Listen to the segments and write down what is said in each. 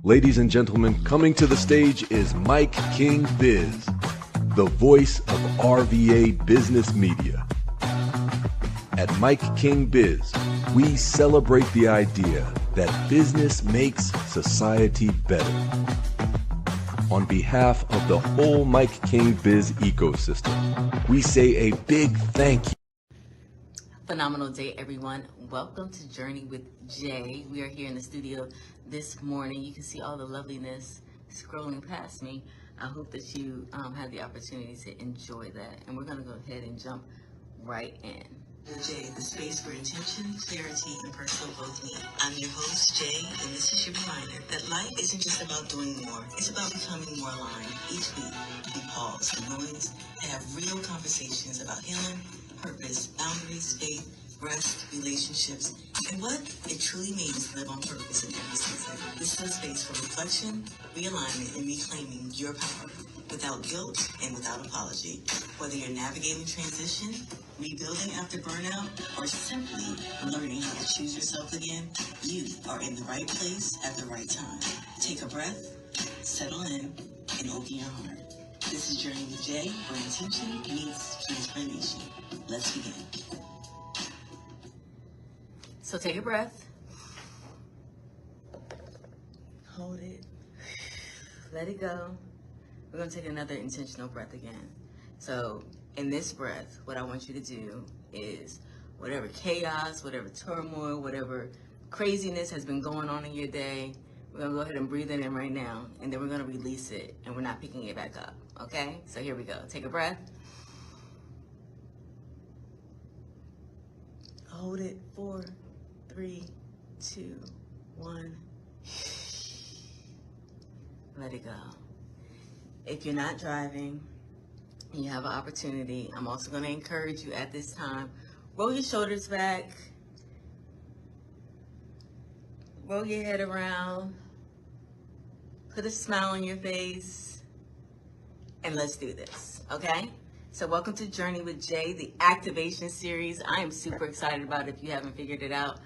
Ladies and gentlemen, coming to the stage is MIKEKINGBIZ, the voice of RVA business media. At MIKEKINGBIZ, we celebrate the idea that business makes society better. On behalf of the whole MIKEKINGBIZ ecosystem, we say a big thank you. Phenomenal day, everyone. Welcome to Journey with Jay. We are here in the studio this morning. You can see all the loveliness scrolling past me. I hope that you had the opportunity to enjoy that. And we're going to go ahead and jump right in. Jay, the space where intention, clarity, and personal growth meet. I'm your host, Jay, and this is your reminder that life isn't just about doing more. It's about becoming more aligned. Each week, we pause the noise and have real conversations about healing, purpose, boundaries, faith, rest, relationships, and what it truly means to live on purpose in every season. This is a space for reflection, realignment, and reclaiming your power without guilt and without apology. Whether you're navigating transition, rebuilding after burnout, or simply learning how to choose yourself again, you are in the right place at the right time. Take a breath, settle in, and open your heart. This is Journey with Jay, where intention meets transformation. Let's begin. So take a breath. Hold it. Let it go. We're going to take another intentional breath again. So in this breath, what I want you to do is whatever chaos, whatever turmoil, whatever craziness has been going on in your day, we're going to go ahead and breathe it in right now, and then we're going to release it, and we're not picking it back up, okay? So here we go. Take a breath. Hold it. 4, 3, 2, 1. Let it go. If you're not driving, you have an opportunity. I'm also going to encourage you at this time, roll your shoulders back, roll your head around, put a smile on your face, and let's do this, okay? So welcome to Journey with Jay, the activation series. I am super excited about it if you haven't figured it out.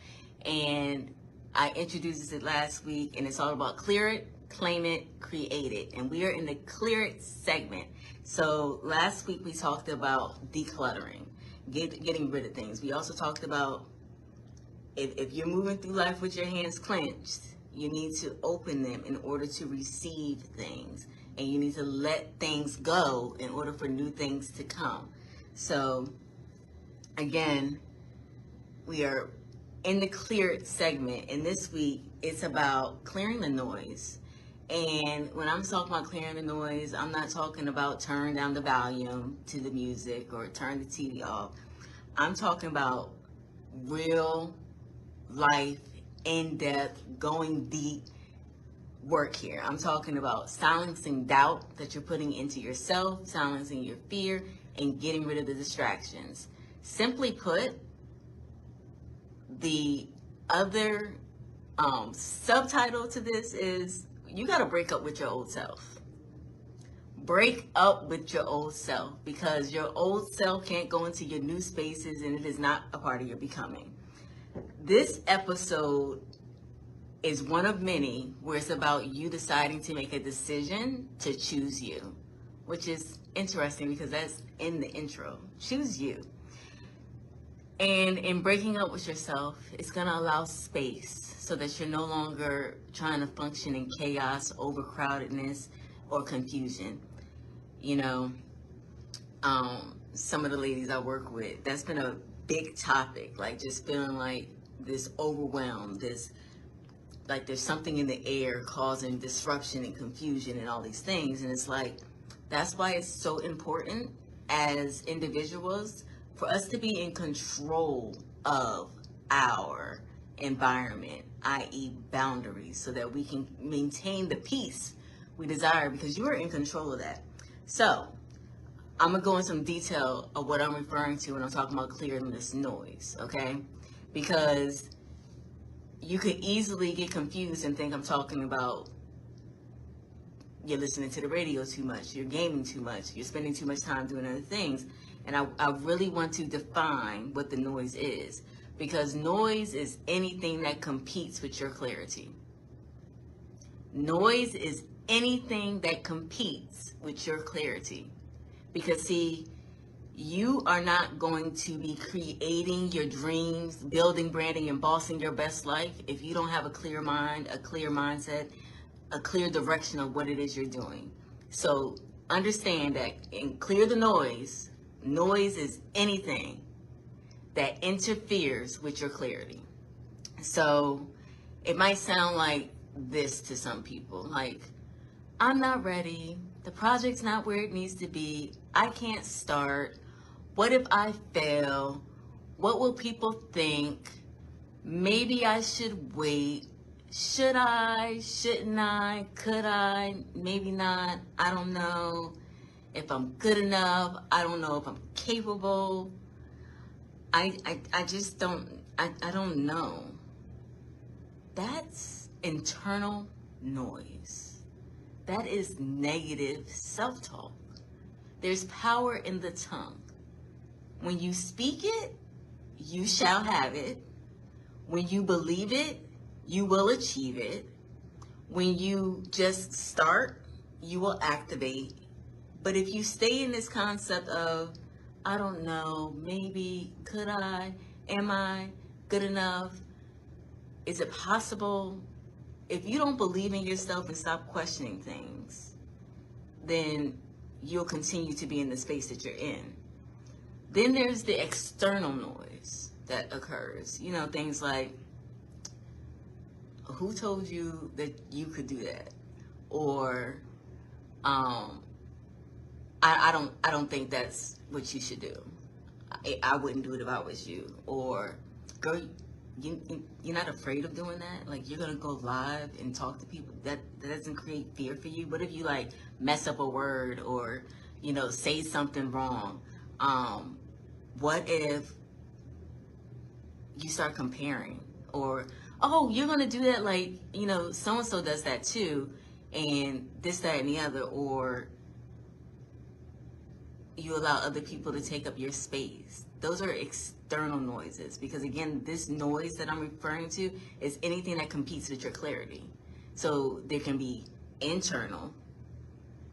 And I introduced it last week, and it's all about clear it, claim it, create it. And we are in the clear it segment. So last week we talked about decluttering, getting rid of things. We also talked about if you're moving through life with your hands clenched, you need to open them in order to receive things. And you need to let things go in order for new things to come. So again, we are in the clear it segment. And this week it's about clearing the noise. And when I'm talking about clearing the noise, I'm not talking about turn down the volume to the music or turn the TV off. I'm talking about real life, in-depth, going deep work here. I'm talking about silencing doubt that you're putting into yourself, silencing your fear, and getting rid of the distractions. Simply put, the other subtitle to this is you got to break up with your old self. Break up with your old self, because your old self can't go into your new spaces, and it is not a part of your becoming. This episode is one of many where it's about you deciding to make a decision to choose you, which is interesting because that's in the intro. Choose you. And in breaking up with yourself, it's going to allow space so that you're no longer trying to function in chaos, overcrowdedness, or confusion. You know, some of the ladies I work with, that's been a big topic, like just feeling like this overwhelmed, this like there's something in the air causing disruption and confusion and all these things. And it's like, that's why it's so important as individuals for us to be in control of our environment, i.e. boundaries, so that we can maintain the peace we desire, because you are in control of that. So I'm gonna go in some detail of what I'm referring to when I'm talking about clearing this noise, okay? Because you could easily get confused and think I'm talking about you're listening to the radio too much, you're gaming too much, you're spending too much time doing other things. And I really want to define what the noise is, because noise is anything that competes with your clarity. Noise is anything that competes with your clarity. Because see, you are not going to be creating your dreams, building, branding, and bossing your best life if you don't have a clear mind, a clear mindset, a clear direction of what it is you're doing. So understand that and clear the noise. Noise is anything that interferes with your clarity. So it might sound like this to some people, like, I'm not ready. The project's not where it needs to be. I can't start. What if I fail? What will people think? Maybe I should wait. Should I? Shouldn't I? Could I? Maybe not. I don't know if I'm good enough. I don't know if I'm capable. I just don't, I don't know. That's internal noise. That is negative self-talk. There's power in the tongue. When you speak it, you shall have it. When you believe it, you will achieve it. When you just start, you will activate. But if you stay in this concept of, I don't know, maybe, could I, am I good enough? Is it possible? If you don't believe in yourself and stop questioning things, then you'll continue to be in the space that you're in. Then there's the external noise that occurs. You know, things like, who told you that you could do that? Or, I don't think that's what you should do. I wouldn't do it if I was you. Or, girl, you're not afraid of doing that? Like, you're gonna go live and talk to people? That doesn't create fear for you? What if you like mess up a word or, you know, say something wrong? What if you start comparing? Or, oh, you're gonna do that, like, you know, so-and-so does that too, and this, that, and the other. Or you allow other people to take up your space. Those are external noises, because again, this noise that I'm referring to is anything that competes with your clarity. So there can be internal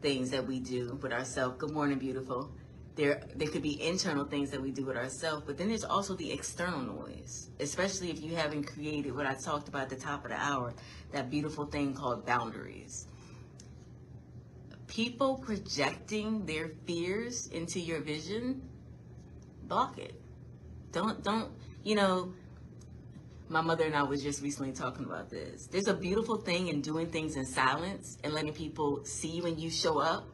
things that we do with ourselves. Good morning, beautiful. There could be internal things that we do with ourselves, but then there's also the external noise, especially if you haven't created what I talked about at the top of the hour, that beautiful thing called boundaries. People projecting their fears into your vision, block it. Don't, you know, my mother and I was just recently talking about this. There's a beautiful thing in doing things in silence and letting people see when you show up,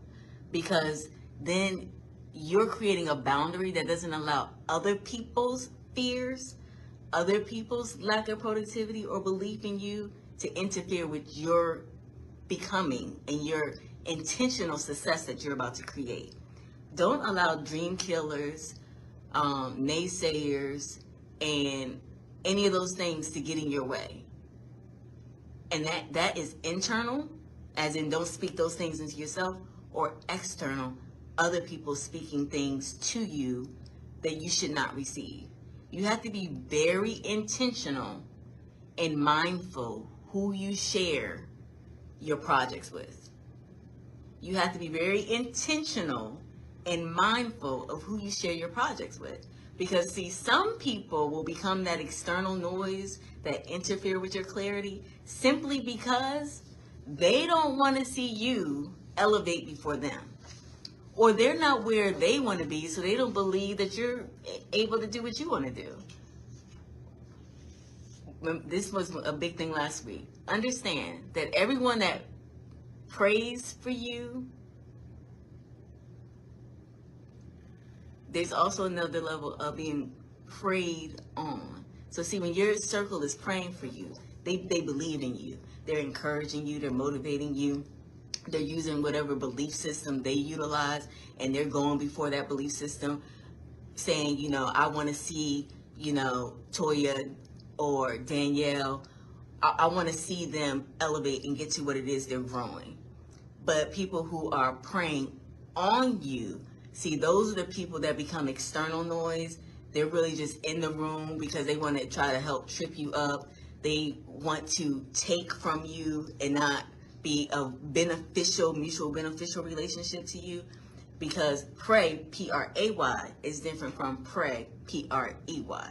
because then you're creating a boundary that doesn't allow other people's fears, other people's lack of productivity or belief in you to interfere with your becoming and your intentional success that you're about to create. Don't allow dream killers, naysayers, and any of those things to get in your way. And that is internal, as in don't speak those things into yourself, or external, other people speaking things to you that you should not receive. You have to be very intentional and mindful who you share your projects with. You have to be very intentional and mindful of who you share your projects with. Because see, some people will become that external noise that interfere with your clarity simply because they don't want to see you elevate before them. Or they're not where they want to be, so they don't believe that you're able to do what you want to do. This was a big thing last week. Understand that everyone that prays for you, there's also another level of being prayed on. So see, when your circle is praying for you, they believe in you. They're encouraging you. They're motivating you. They're using whatever belief system they utilize, and they're going before that belief system saying, you know, I want to see, you know, Toya or Danielle, I want to see them elevate and get to what it is they're growing. But people who are praying on you, see, those are the people that become external noise. They're really just in the room because they want to try to help trip you up. They want to take from you and not be a beneficial, mutual beneficial relationship to you, because pray, P-R-A-Y, is different from pray, P-R-E-Y.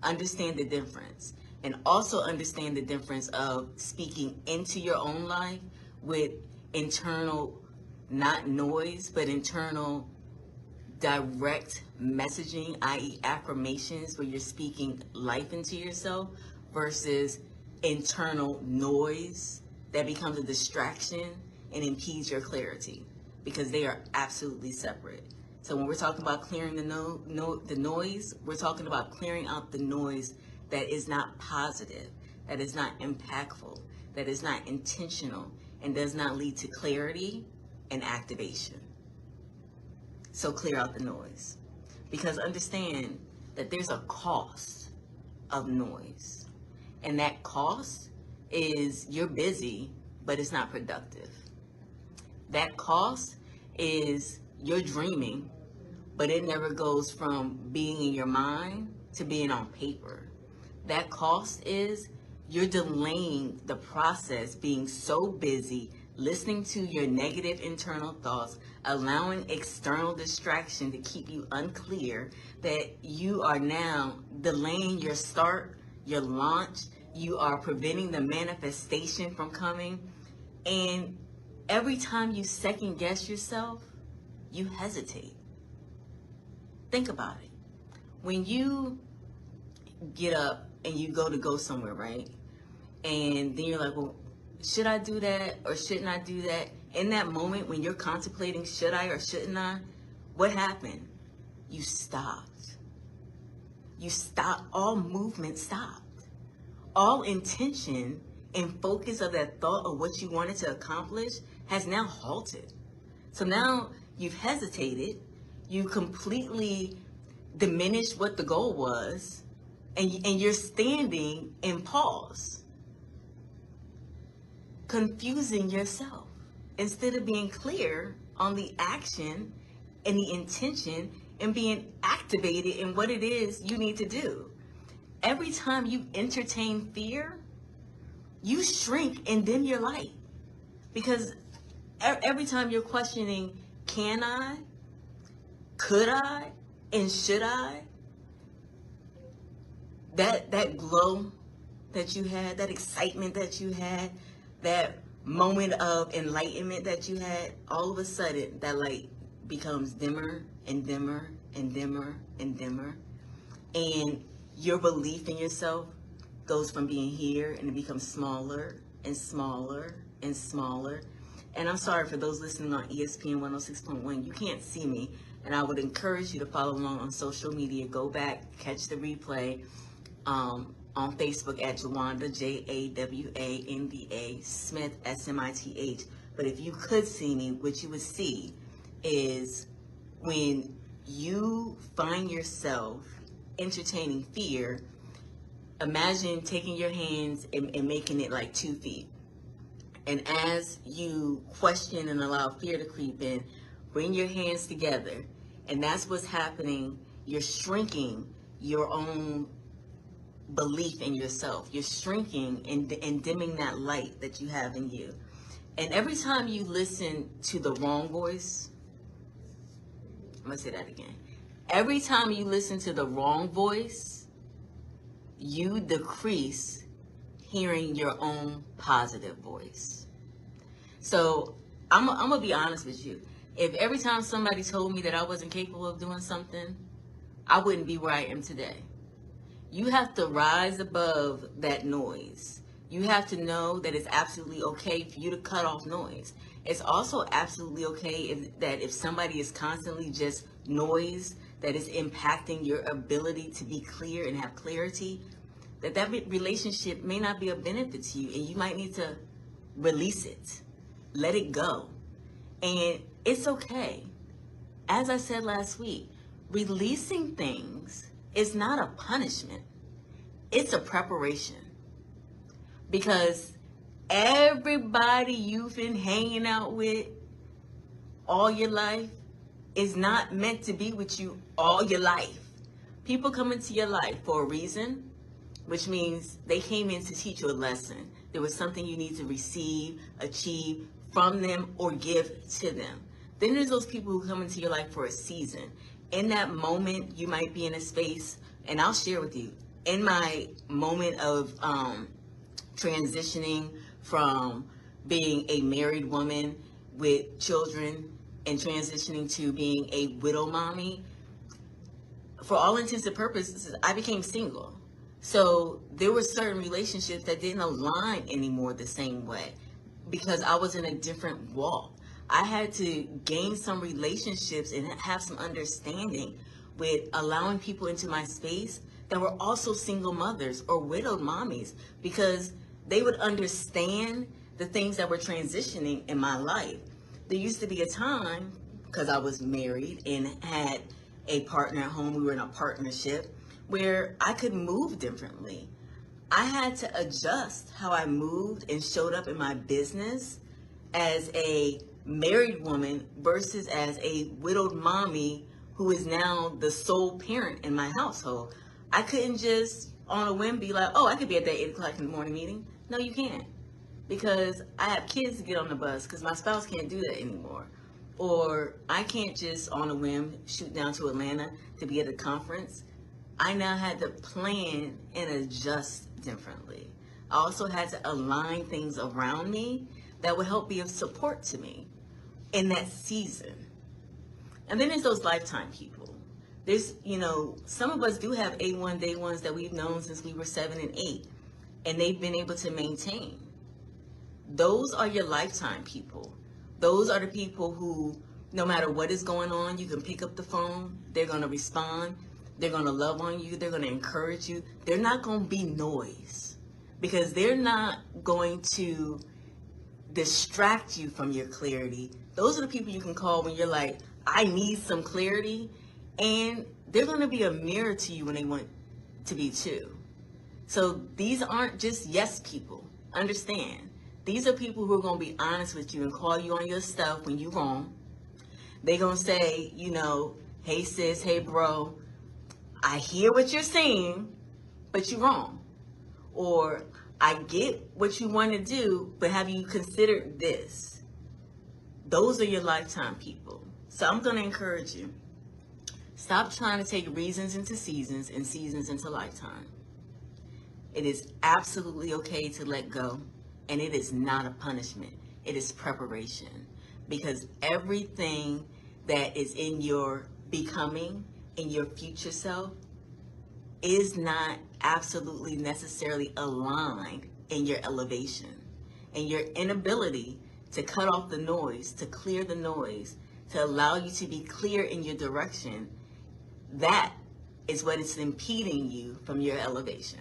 Understand the difference, and also understand the difference of speaking into your own life with internal, not noise, but internal direct messaging, i.e. affirmations, where you're speaking life into yourself, versus internal noise that becomes a distraction and impedes your clarity, because they are absolutely separate. So when we're talking about clearing the noise, we're talking about clearing out the noise that is not positive, that is not impactful, that is not intentional, and does not lead to clarity and activation. So clear out the noise, because understand that there's a cost of noise, and that cost is you're busy, but it's not productive. That cost is you're dreaming, but it never goes from being in your mind to being on paper. That cost is you're delaying the process, being so busy, listening to your negative internal thoughts, allowing external distraction to keep you unclear, that you are now delaying your start, your launch. You are preventing the manifestation from coming. And every time you second guess yourself, you hesitate. Think about it. When you get up and you go somewhere, right? And then you're like, well, should I do that or shouldn't I do that? In that moment when you're contemplating, should I or shouldn't I? What happened? You stopped. You stopped. All movement stopped. All intention and focus of that thought of what you wanted to accomplish has now halted. So now you've hesitated. You completely diminished what the goal was, and you're standing in pause, confusing yourself instead of being clear on the action and the intention and being activated in what it is you need to do. Every time you entertain fear, you shrink and dim your light, because every time you're questioning, can I, could I, and should I, that glow that you had, that excitement that you had, that moment of enlightenment that you had, all of a sudden that light becomes dimmer and dimmer and dimmer and dimmer, and your belief in yourself goes from being here and it becomes smaller and smaller and smaller. And I'm sorry for those listening on ESPN 106.1, you can't see me, and I would encourage you to follow along on social media. Go back, catch the replay on Facebook at Jawanda, Jawanda Smith, Smith. But if you could see me, what you would see is when you find yourself entertaining fear, imagine taking your hands and making it like 2 feet. And as you question and allow fear to creep in, bring your hands together. And that's what's happening. You're shrinking your own belief in yourself. You're shrinking and dimming that light that you have in you. And every time you listen to the wrong voice, I'm going to say that again. Every time you listen to the wrong voice, you decrease hearing your own positive voice. So I'm going to be honest with you. If every time somebody told me that I wasn't capable of doing something, I wouldn't be where I am today. You have to rise above that noise. You have to know that it's absolutely okay for you to cut off noise. It's also absolutely okay if somebody is constantly just noise that is impacting your ability to be clear and have clarity, that relationship may not be of benefit to you, and you might need to release it, let it go. And it's okay. As I said last week, releasing things is not a punishment. It's a preparation. Because everybody you've been hanging out with all your life is not meant to be with you all your life. People come into your life for a reason, which means they came in to teach you a lesson. There was something you need to receive, achieve from them, or give to them. Then there's those people who come into your life for a season. In that moment, you might be in a space, and I'll share with you, in my moment of transitioning from being a married woman with children and transitioning to being a widow mommy, for all intents and purposes, I became single. So there were certain relationships that didn't align anymore the same way because I was in a different walk. I had to gain some relationships and have some understanding with allowing people into my space that were also single mothers or widowed mommies, because they would understand the things that were transitioning in my life. There used to be a time, because I was married and had a partner at home, we were in a partnership, where I could move differently. I had to adjust how I moved and showed up in my business as a married woman versus as a widowed mommy who is now the sole parent in my household. I couldn't just on a whim be like, oh, I could be at that 8 o'clock in the morning meeting. No, you can't, because I have kids to get on the bus, because my spouse can't do that anymore. Or I can't just on a whim shoot down to Atlanta to be at a conference. I now had to plan and adjust differently. I also had to align things around me that would help be of support to me in that season. And then there's those lifetime people. There's, some of us do have A1 day ones that we've known since we were 7 and 8, and they've been able to maintain. Those are your lifetime people. Those are the people who, no matter what is going on, you can pick up the phone, they're going to respond, they're going to love on you, they're going to encourage you. They're not going to be noise, because they're not going to distract you from your clarity. Those are the people you can call when you're like, I need some clarity, and they're going to be a mirror to you when they want to be too. So these aren't just yes people. Understand. These are people who are going to be honest with you and call you on your stuff when you're wrong. They're going to say, hey sis, hey bro, I hear what you're saying, but you're wrong. Or I get what you want to do, but have you considered this? Those are your lifetime people. So I'm going to encourage you. Stop trying to take reasons into seasons and seasons into lifetime. It is absolutely okay to let go. And it is not a punishment. It is preparation. Because everything that is in your becoming, in your future self, is not absolutely necessarily aligned in your elevation. And your inability to cut off the noise, to clear the noise, to allow you to be clear in your direction, that is what is impeding you from your elevation.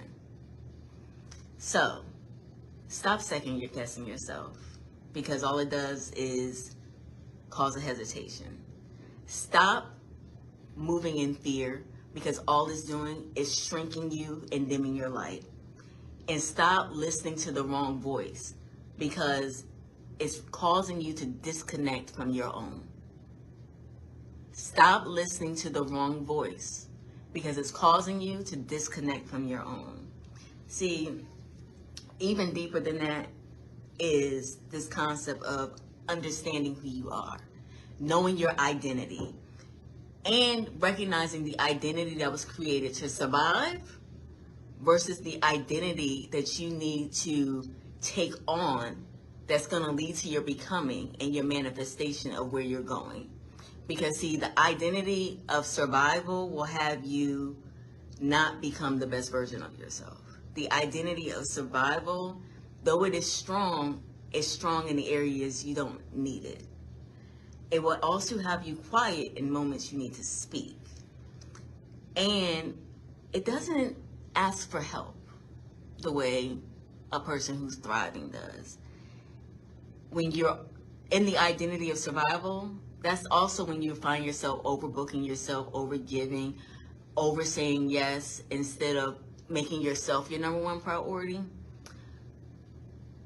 So, stop second guessing yourself, because all it does is cause a hesitation. Stop moving in fear, because all it's doing is shrinking you and dimming your light. And stop listening to the wrong voice, because it's causing you to disconnect from your own. Stop listening to the wrong voice, because it's causing you to disconnect from your own. See, even deeper than that is this concept of understanding who you are, knowing your identity, and recognizing the identity that was created to survive versus the identity that you need to take on that's going to lead to your becoming and your manifestation of where you're going. Because see, the identity of survival will have you not become the best version of yourself. The identity of survival, though it is strong in the areas you don't need it. It will also have you quiet in moments you need to speak. And it doesn't ask for help the way a person who's thriving does. When you're in the identity of survival, that's also when you find yourself overbooking yourself, overgiving, over saying yes instead of making yourself your number one priority.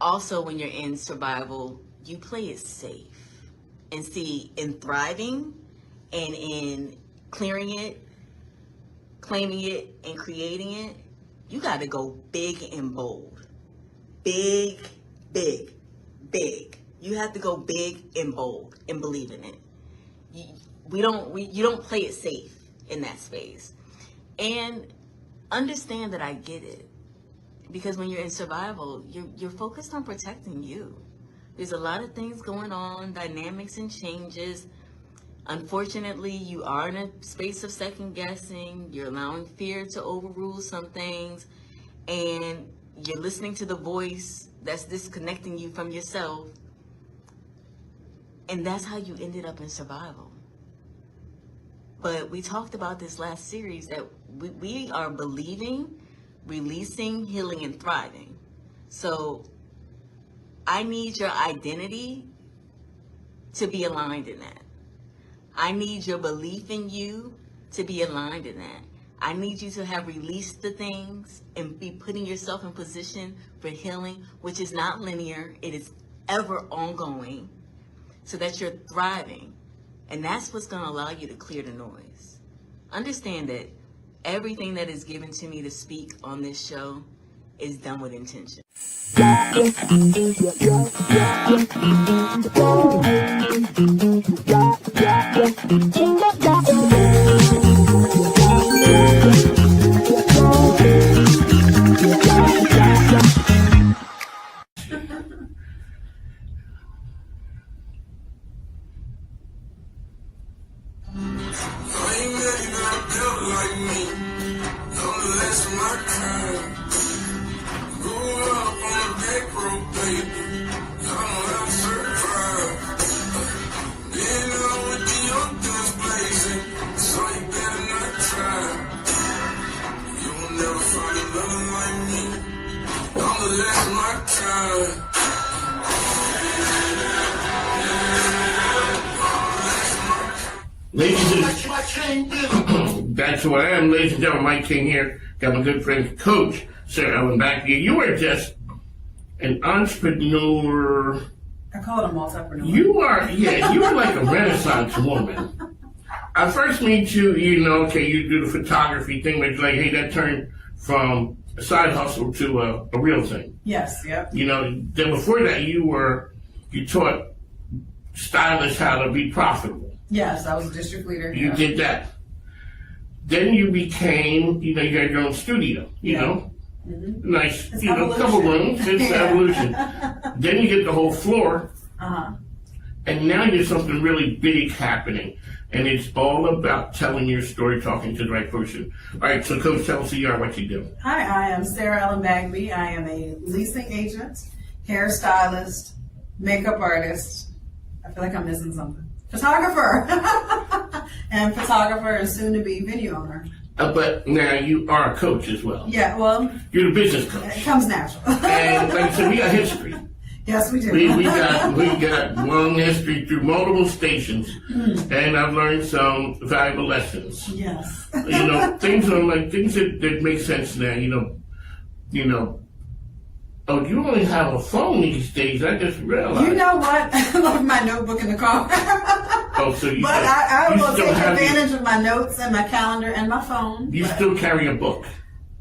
Also, when you're in survival, you play it safe. And see, in thriving and in clearing it, claiming it, and creating it, you got to go big and bold. Big, big, big. You have to go big and bold and believe in it. You don't play it safe in that space. And understand that I get it. Because when you're in survival, you're focused on protecting you. There's a lot of things going on, dynamics and changes. Unfortunately, you are in a space of second guessing. You're allowing fear to overrule some things. And you're listening to the voice that's disconnecting you from yourself. And that's how you ended up in survival. But we talked about this last series that we are believing, releasing, healing, and thriving. So I need your identity to be aligned in that. I need your belief in you to be aligned in that. I need you to have released the things and be putting yourself in position for healing, which is not linear. It is ever ongoing, so that you're thriving. And that's what's going to allow you to clear the noise. Understand that everything that is given to me to speak on this show is done with intention. That's who I am, ladies and gentlemen. Mike King here. Got my good friend, Coach Saraellen Baggy. You are just an entrepreneur. I call it a multipreneur. You are like a Renaissance woman. I first meet you, okay, you do the photography thing, but it's like, hey, that turned from a side hustle to a real thing. Yes, yep. Then before that, you taught stylists how to be profitable. Yes, I was a district leader. You did that. Then you became, you got your own studio, you know? Mm-hmm. Nice, it's couple rooms, it's evolution. Then you get the whole floor. Uh-huh. And now there's something really big happening. And it's all about telling your story, talking to the right person. All right, so Coach, tell us who you are, what you do. Hi, I am Saraellen Baggy. I am a leasing agent, hairstylist, makeup artist. I feel like I'm missing something. Photographer. And photographer and soon to be venue owner. But now you are a coach as well. Yeah, well. You're the business coach. It comes natural. And like I said, we got history. Yes, we do. We got long history through multiple stations, and I've learned some valuable lessons. Yes. Things that make sense now. Oh, you only have a phone these days. I just realized. You know what? I love my notebook in the car. Oh, so you. But I will take advantage of my notes and my calendar and my phone. You still carry a book.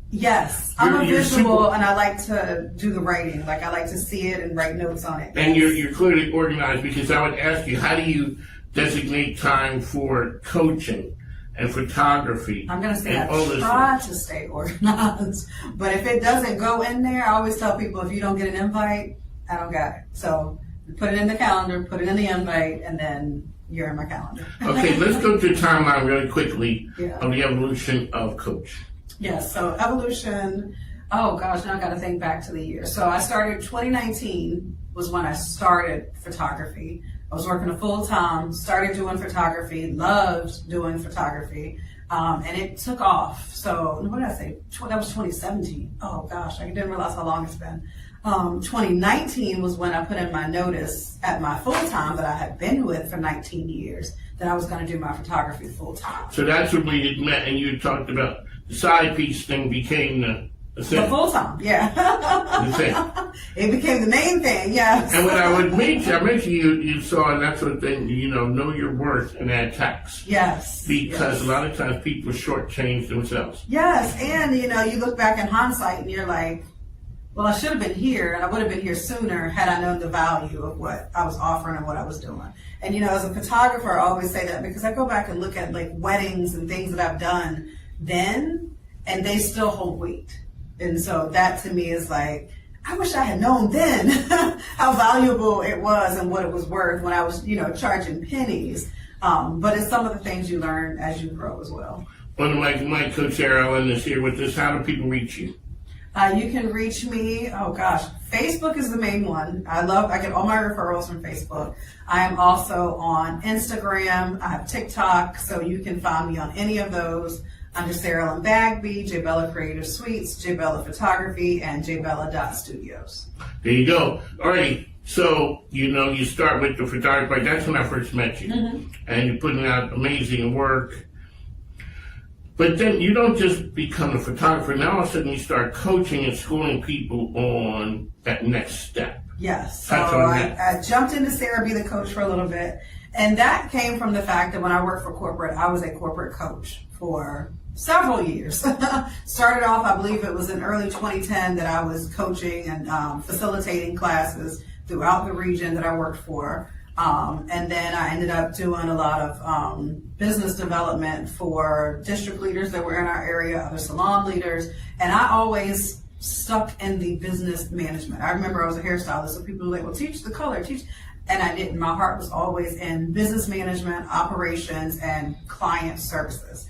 Yes, I'm a visual, and I like to do the writing. Like I like to see it and write notes on it. And you're clearly organized, because I would ask you, how do you designate time for coaching and photography? I'm going to say I try to stay organized, but if it doesn't go in there, I always tell people, if you don't get an invite, I don't got it. So put it in the calendar, put it in the invite, and then you're in my calendar. Okay, let's go through the timeline really quickly of the evolution of Coach. Yes, so evolution, oh gosh, now I got to think back to the year. So I started 2019 was when I started photography. I was working a full time, started doing photography, loved doing photography, and it took off. So what did I say? That was 2017. Oh gosh, I didn't realize how long it's been. 2019 was when I put in my notice at my full time that I had been with for 19 years that I was going to do my photography full time. So that's when we had met, and you talked about the side piece thing became That's The it. full time, yeah. That's it. It became the main thing, yes. And when I would meet you, I mentioned you saw, and that's what thing, know your worth and add tax. Yes. Because yes. a lot of times people shortchange themselves. Yes, and you look back in hindsight and you're like, well, I should have been here, and I would have been here sooner had I known the value of what I was offering and what I was doing. And as a photographer, I always say that because I go back and look at like weddings and things that I've done then, and they still hold weight. And so that to me is like, I wish I had known then how valuable it was and what it was worth when I was, charging pennies. But it's some of the things you learn as you grow as well. Well, my Coach Saraellen is here with us. How do people reach you? You can reach me, Facebook is the main one. I get all my referrals from Facebook. I am also on Instagram. I have TikTok, so you can find me on any of those under Saraellen Baggy, J Bella Creative Suites, J Bella Photography, and jbella.studios. There you go. All right. So, you start with the photography. That's when I first met you. Mm-hmm. And you're putting out amazing work. But then you don't just become a photographer. Now all of a sudden you start coaching and schooling people on that next step. Yes. So I jumped into Sarah Be the Coach for a little bit. And that came from the fact that when I worked for corporate, I was a corporate coach for several years. Started off, I believe it was in early 2010 that I was coaching and facilitating classes throughout the region that I worked for. And then I ended up doing a lot of business development for district leaders that were in our area, other salon leaders, and I always stuck in the business management. I remember I was a hairstylist, so people were like, well, teach the color, teach. And I didn't. My heart was always in business management, operations, and client services.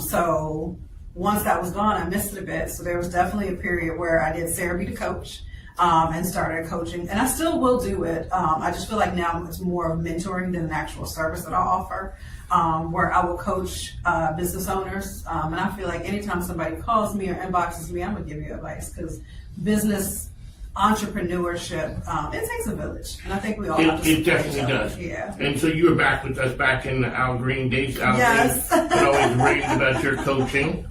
So once that was gone, I missed it a bit. So there was definitely a period where I did Sarah Be the Coach. And started coaching, and I still will do it. I just feel like now it's more of mentoring than an actual service that I offer, where I will coach business owners. And I feel like anytime somebody calls me or inboxes me, I'm gonna give you advice because business entrepreneurship, it takes a village, and I think we all have to It definitely does. Yeah. And so you were back with us back in the Al Green days. Yes. Green, but always raved about your coaching.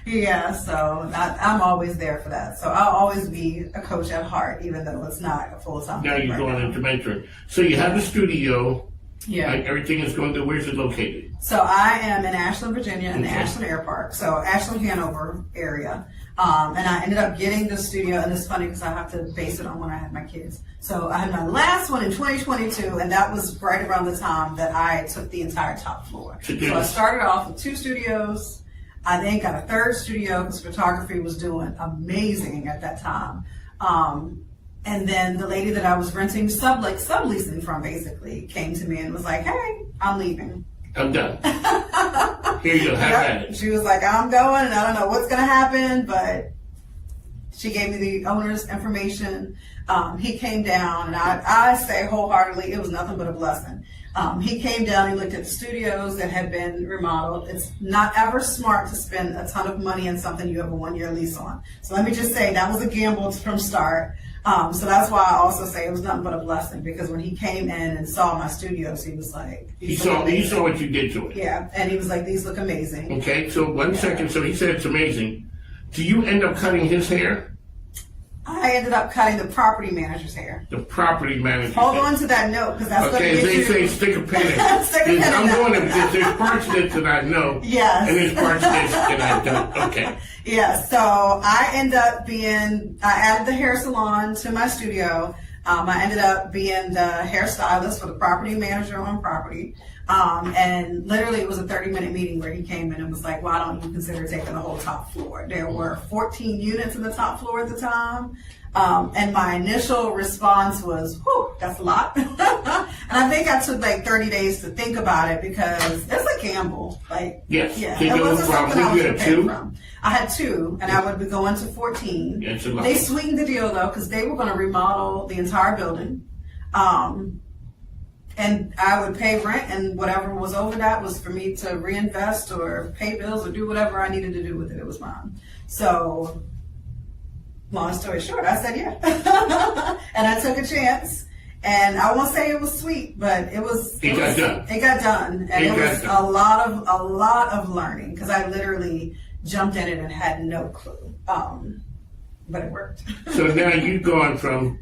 Yeah, so I'm always there for that. So I'll always be a coach at heart, even though it's not a full-time. Now you're going into mentoring. So you have a studio. Yeah. Everything is going to, where's it located? So I am in Ashland, Virginia, in the Ashland Air Park. So Ashland, Hanover area. And I ended up getting the studio, and it's funny because I have to base it on when I had my kids. So I had my last one in 2022, and that was right around the time that I took the entire top floor. So I started off with 2 studios. I then got a 3rd studio because photography was doing amazing at that time. And then the lady that I was renting subleasing from basically came to me and was like, hey, I'm leaving. I'm done. Here you go, have at it. She was like, I'm going and I don't know what's going to happen, but she gave me the owner's information. He came down, and I say wholeheartedly, it was nothing but a blessing. He came down, he looked at the studios that had been remodeled. It's not ever smart to spend a ton of money on something you have a 1-year lease on. So let me just say that was a gamble from start. So that's why I also say it was nothing but a blessing, because when he came in and saw my studios, he was like, he saw what you did to it. Yeah, and he was like, these look amazing. Okay, so one second. So he said it's amazing. Do you end up cutting his hair? I ended up cutting the property manager's hair. The property manager. Hold on to that note, because that's okay, going to get they say stick a pin in it. Stick a pin in I'm that. going to, because there's parts of this that I know. Yes. And there's parts of this that I don't. Okay. Yeah, so I added the hair salon to my studio. I ended up being the hairstylist for the property manager on property. And literally it was a 30-minute meeting where he came in and was like, why don't you consider taking the whole top floor? There were 14 units in the top floor at the time. And my initial response was, whew, that's a lot. And I think I took like 30 days to think about it because it's a gamble. Like, yes. Yeah, it wasn't something I was prepared from. I had 2, and I would be going to 14. Yeah, it's a lot. They sweetened the deal though, because they were going to remodel the entire building. And I would pay rent, and whatever was over that was for me to reinvest or pay bills or do whatever I needed to do with it. It was mine. So, long story short, I said yeah. And I took a chance. And I won't say it was sweet, but it got done. It got done. And it was a lot of learning, because I literally jumped in it and had no clue. but it worked. So now you've gone from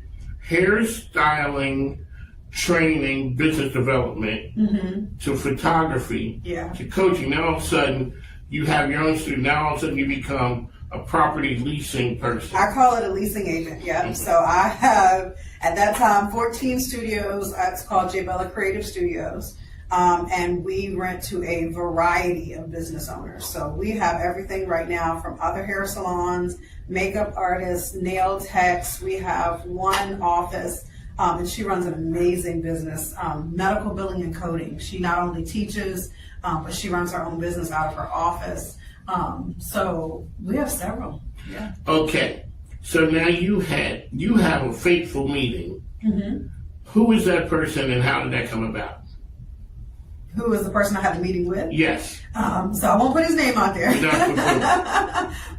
hairstyling, training, business development, to photography, to coaching. Now all of a sudden you have your own studio. Now all of a sudden you become a property leasing person. I call it a leasing agent, So I have, at that time, 14 studios. It's called J. Bella Creative Studios. And we rent to a variety of business owners. So we have everything right now from other hair salons, makeup artists, nail techs. We have one office, and she runs an amazing business, medical billing and coding. She not only teaches, but she runs her own business out of her office. So we have several. Yeah. Okay. So now you have a fateful meeting. Who is that person and how did that come about? Who was the person I had the meeting with? Yes. So I won't put his name out there.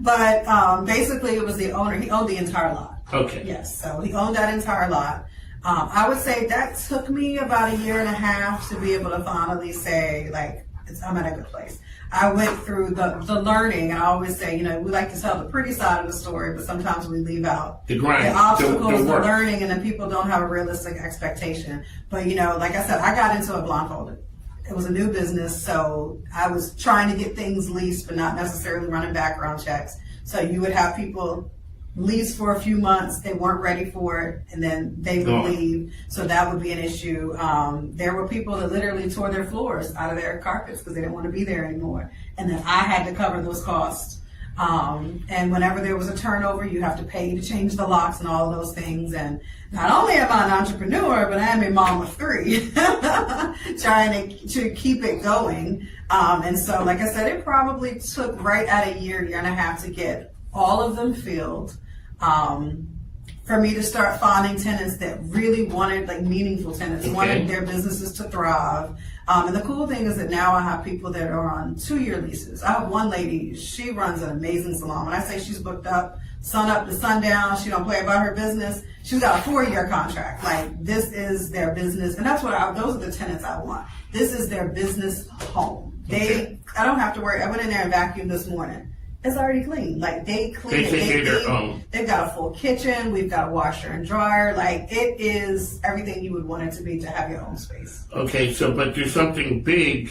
But basically it was the owner. He owned the entire lot. Okay. Yes. So he owned that entire lot. I would say that took me about 1.5 years to be able to finally say, like, I'm at a good place. I went through the learning, and I always say, we like to tell the pretty side of the story, but sometimes we leave out the grind, the obstacles, the the learning, and then people don't have a realistic expectation. But, like I said, I got into it blindfolded. It was a new business, so I was trying to get things leased, but not necessarily running background checks. So you would have people lease for a few months, they weren't ready for it, and then they would leave. So that would be an issue. There were people that literally tore their floors out of their carpets because they didn't want to be there anymore. And then I had to cover those costs. And whenever there was a turnover, you have to pay to change the locks and all of those things. And not only am I an entrepreneur, but I am a mom of 3, trying to keep it going. And so, like I said, it probably took right at 1.5 years to get all of them filled. For me to start finding tenants that really wanted, like, meaningful tenants, wanted their businesses to thrive. And the cool thing is that now I have people that are on 2-year leases. I have one lady, she runs an amazing salon. When I say she's booked up, sun up to sundown, she don't play about her business, she's got a 4-year contract. Like, this is their business, and that's what those are the tenants I want. This is their business home. I don't have to worry. I went in there and vacuumed this morning. It's already clean. Like, they clean it. They've got a full kitchen. We've got a washer and dryer. Like, it is everything you would want it to be to have your own space. Okay, so, but there's something big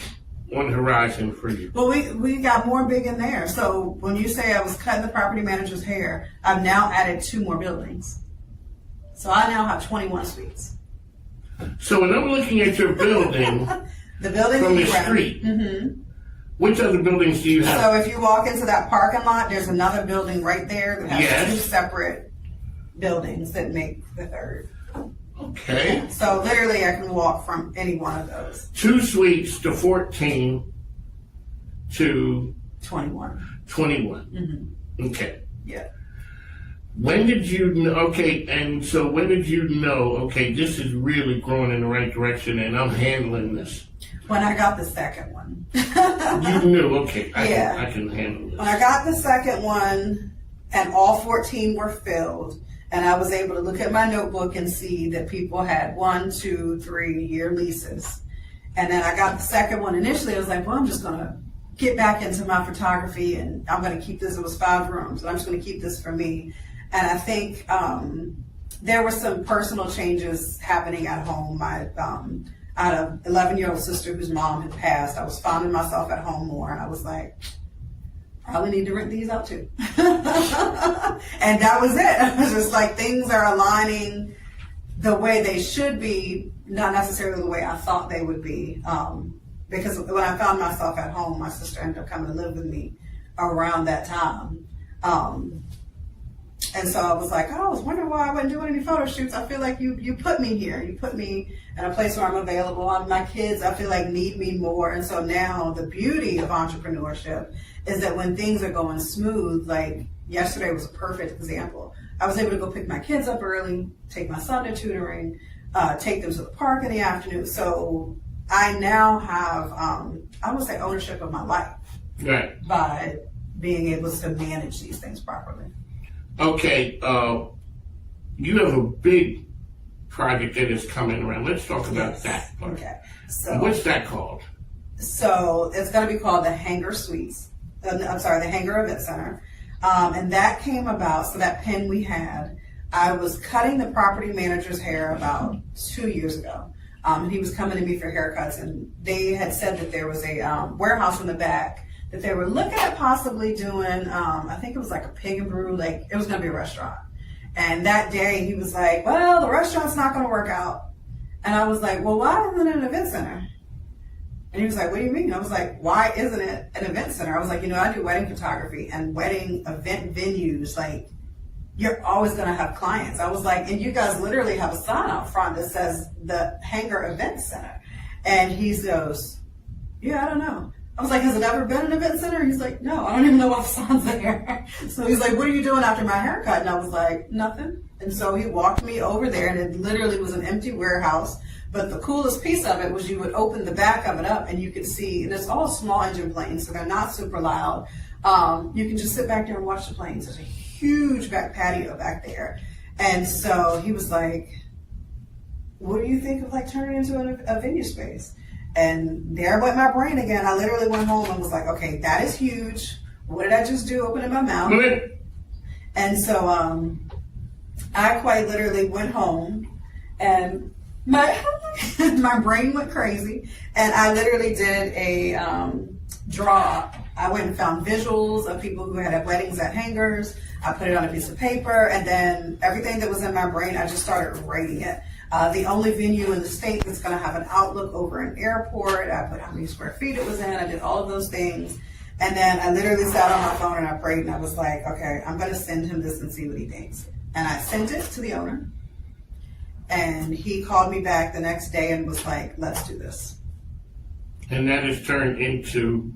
on the horizon for you. Well, we got more big in there. So when you say I was cutting the property manager's hair, I've now added 2 more buildings. So I now have 21 suites. So when I'm looking at your building, the building from the street, which other buildings do you have? So if you walk into that parking lot, there's another building right there that has 2 separate buildings that make the 3rd. Okay. So literally I can walk from any one of those. 2 suites to 14 to 21. 21. Okay. Yeah. When did you know, okay, and so when did you know, okay, this is really growing in the right direction and I'm handling this? When I got the second one. You knew, okay, I can handle this. When I got the second one and all 14 were filled, and I was able to look at my notebook and see that people had 1, 2, 3-year leases. And then I got the second one. Initially, I was like, well, I'm just going to get back into my photography and I'm going to keep this. It was 5 rooms, and I'm just going to keep this for me. And I think there were some personal changes happening at home. I had an 11-year-old sister whose mom had passed. I was finding myself at home more, and I was like, probably need to rent these out too. And that was it. It was just like things are aligning the way they should be, not necessarily the way I thought they would be. Because when I found myself at home, my sister ended up coming to live with me around that time. And so I was like, I was wondering why I wasn't doing any photo shoots. I feel like you put me here. You put me in a place where I'm available. My kids, I feel like, need me more. And so now the beauty of entrepreneurship is that when things are going smooth, like yesterday was a perfect example. I was able to go pick my kids up early, take my son to tutoring, take them to the park in the afternoon. So I now have, I would say, ownership of my life. Right. By being able to manage these things properly. Okay, you have a big project that is coming around. Let's talk about that part. Okay. So what's that called? So it's going to be called the Hangar Suites. The Hangar Event Center. And that came about, so that pen we had, I was cutting the property manager's hair about 2 years ago. He was coming to me for haircuts, and they had said that there was a warehouse in the back that they were looking at possibly doing, I think it was like a pig and brew, like it was going to be a restaurant. And that day he was like, well, the restaurant's not going to work out. And I was like, well, why isn't it an event center? And he was like, what do you mean? I was like, why isn't it an event center? I was like, I do wedding photography and wedding event venues. Like, you're always going to have clients. I was like, and you guys literally have a sign out front that says the Hangar Event Center. And he goes, yeah, I don't know. I was like, has it ever been an event center? He's like, no, I don't even know what the sign's there. So he's like, what are you doing after my haircut? And I was like, nothing. And so he walked me over there, and it literally was an empty warehouse. But the coolest piece of it was you would open the back of it up, and you could see, and it's all small engine planes, so they're not super loud. You can just sit back there and watch the planes. There's a huge back patio back there. And so he was like, what do you think of like turning into a venue space? And there went my brain again. I literally went home and was like, okay, that is huge. What did I just do? Opening my mouth. And so I quite literally went home, and my brain went crazy, and I literally did a draw. I went and found visuals of people who had weddings at hangars. I put it on a piece of paper, and then everything that was in my brain, I just started writing it. The only venue in the state that's going to have an outlook over an airport. I put how many square feet it was in. I did all of those things. And then I literally sat on my phone and I prayed, and I was like, okay, I'm going to send him this and see what he thinks. And I sent it to the owner. And he called me back the next day and was like, let's do this. And that has turned into,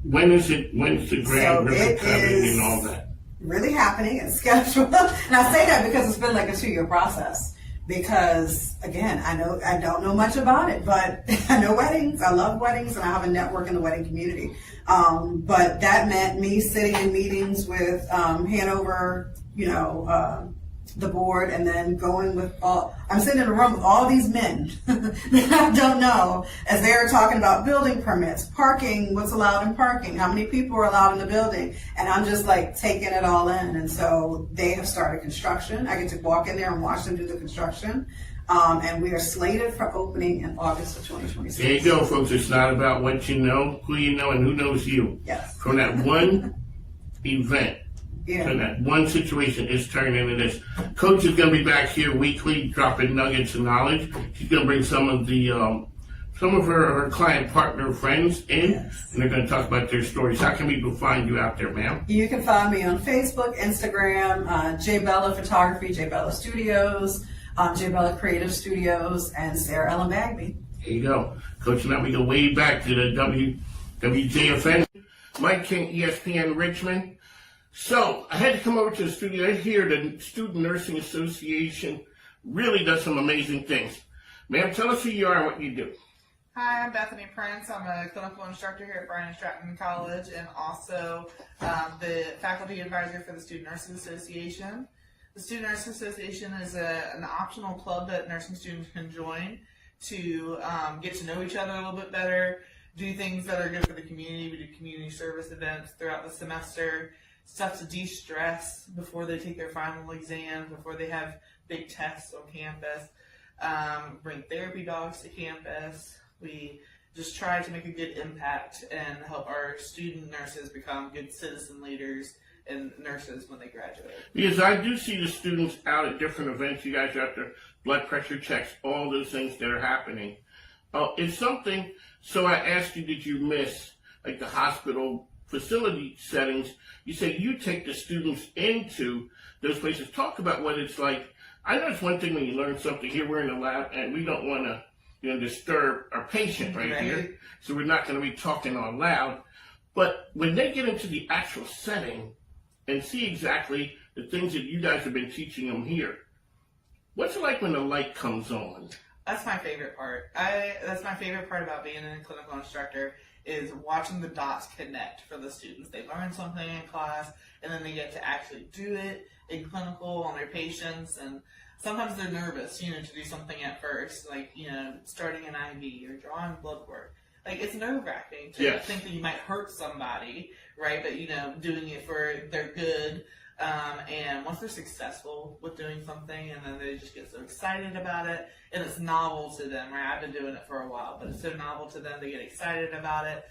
when's the grand ribbon cutting and all that? Really happening and scheduled. And I say that because it's been like a 2-year process. Because again, I don't know much about it, but I know weddings. I love weddings, and I have a network in the wedding community. But that meant me sitting in meetings with Hanover, the board, and then going with I'm sitting in a room with all these men that I don't know, as they're talking about building permits, parking, what's allowed in parking, how many people are allowed in the building, and I'm just like taking it all in. And so they have started construction. I get to walk in there and watch them do the construction. And we are slated for opening in August of 2026. There you go, folks. It's not about what you know, who you know, and who knows you. Yes. From that one event. Yeah. So that one situation is turned into this. Coach is going to be back here weekly, dropping nuggets of knowledge. She's going to bring some of her client partner friends in, yes, and they're going to talk about their stories. How can people find you out there, ma'am? You can find me on Facebook, Instagram, J Bella Photography, J Bella Studios, J Bella Creative Studios, and Saraellen Baggy. There you go. Coach and I, we go way back to the WJFN. Mike King, ESPN Richmond. So, I had to come over to the studio. I hear the Student Nursing Association really does some amazing things. Ma'am, tell us who you are and what you do. Hi, I'm Bethany Prince. I'm a clinical instructor here at Bryant Stratton College, and also the faculty advisor for the Student Nursing Association. The Student Nursing Association is an optional club that nursing students can join to get to know each other a little bit better, do things that are good for the community. We do community service events throughout the semester, stuff to de-stress before they take their final exams, before they have big tests on campus. Bring therapy dogs to campus. We just try to make a good impact and help our student nurses become good citizen leaders and nurses when they graduate. Because I do see the students out at different events. You guys are out there, blood pressure checks, all those things that are happening. It's something, so I asked you, did you miss like the hospital facility settings? You say you take the students into those places. Talk about what it's like. I know it's one thing when you learn something here. We're in the lab, and we don't want to, disturb our patient right here. So we're not going to be talking all loud. But when they get into the actual setting and see exactly the things that you guys have been teaching them here, what's it like when the light comes on? That's my favorite part. That's my favorite part about being a clinical instructor, is watching the dots connect for the students. They learn something in class, and then they get to actually do it in clinical on their patients. And sometimes they're nervous, to do something at first, like, starting an IV or drawing blood work. like, it's nerve-wracking to Yes. think that you might hurt somebody, right? But, you know, doing it for their good. And once they're successful with doing something, and then they just get so excited about it, and it's novel to them, right? I've been doing it for a while, but it's so novel to them, they get excited about it.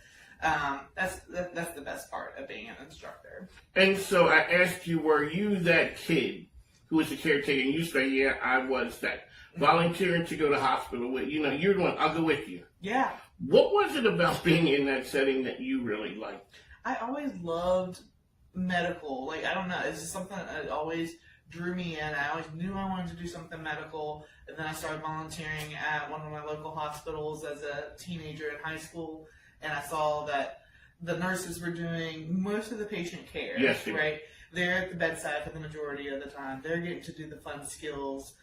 That's the best part of being an instructor. And so I asked you, were you that kid who was a caretaker? And you say, yeah, I was that. Volunteering to go to hospital with, you know, you're the one, I'll go with you. Yeah. What was it about being in that setting that you really liked? I always loved medical. Like, I don't know, it's just something that always drew me in. I always knew I wanted to do something medical, and then I started volunteering at one of my local hospitals as a teenager in high school, and I saw that the nurses were doing most of the patient care, Yes, right? They're at the bedside for the majority of the time. They're getting to do the fun skills.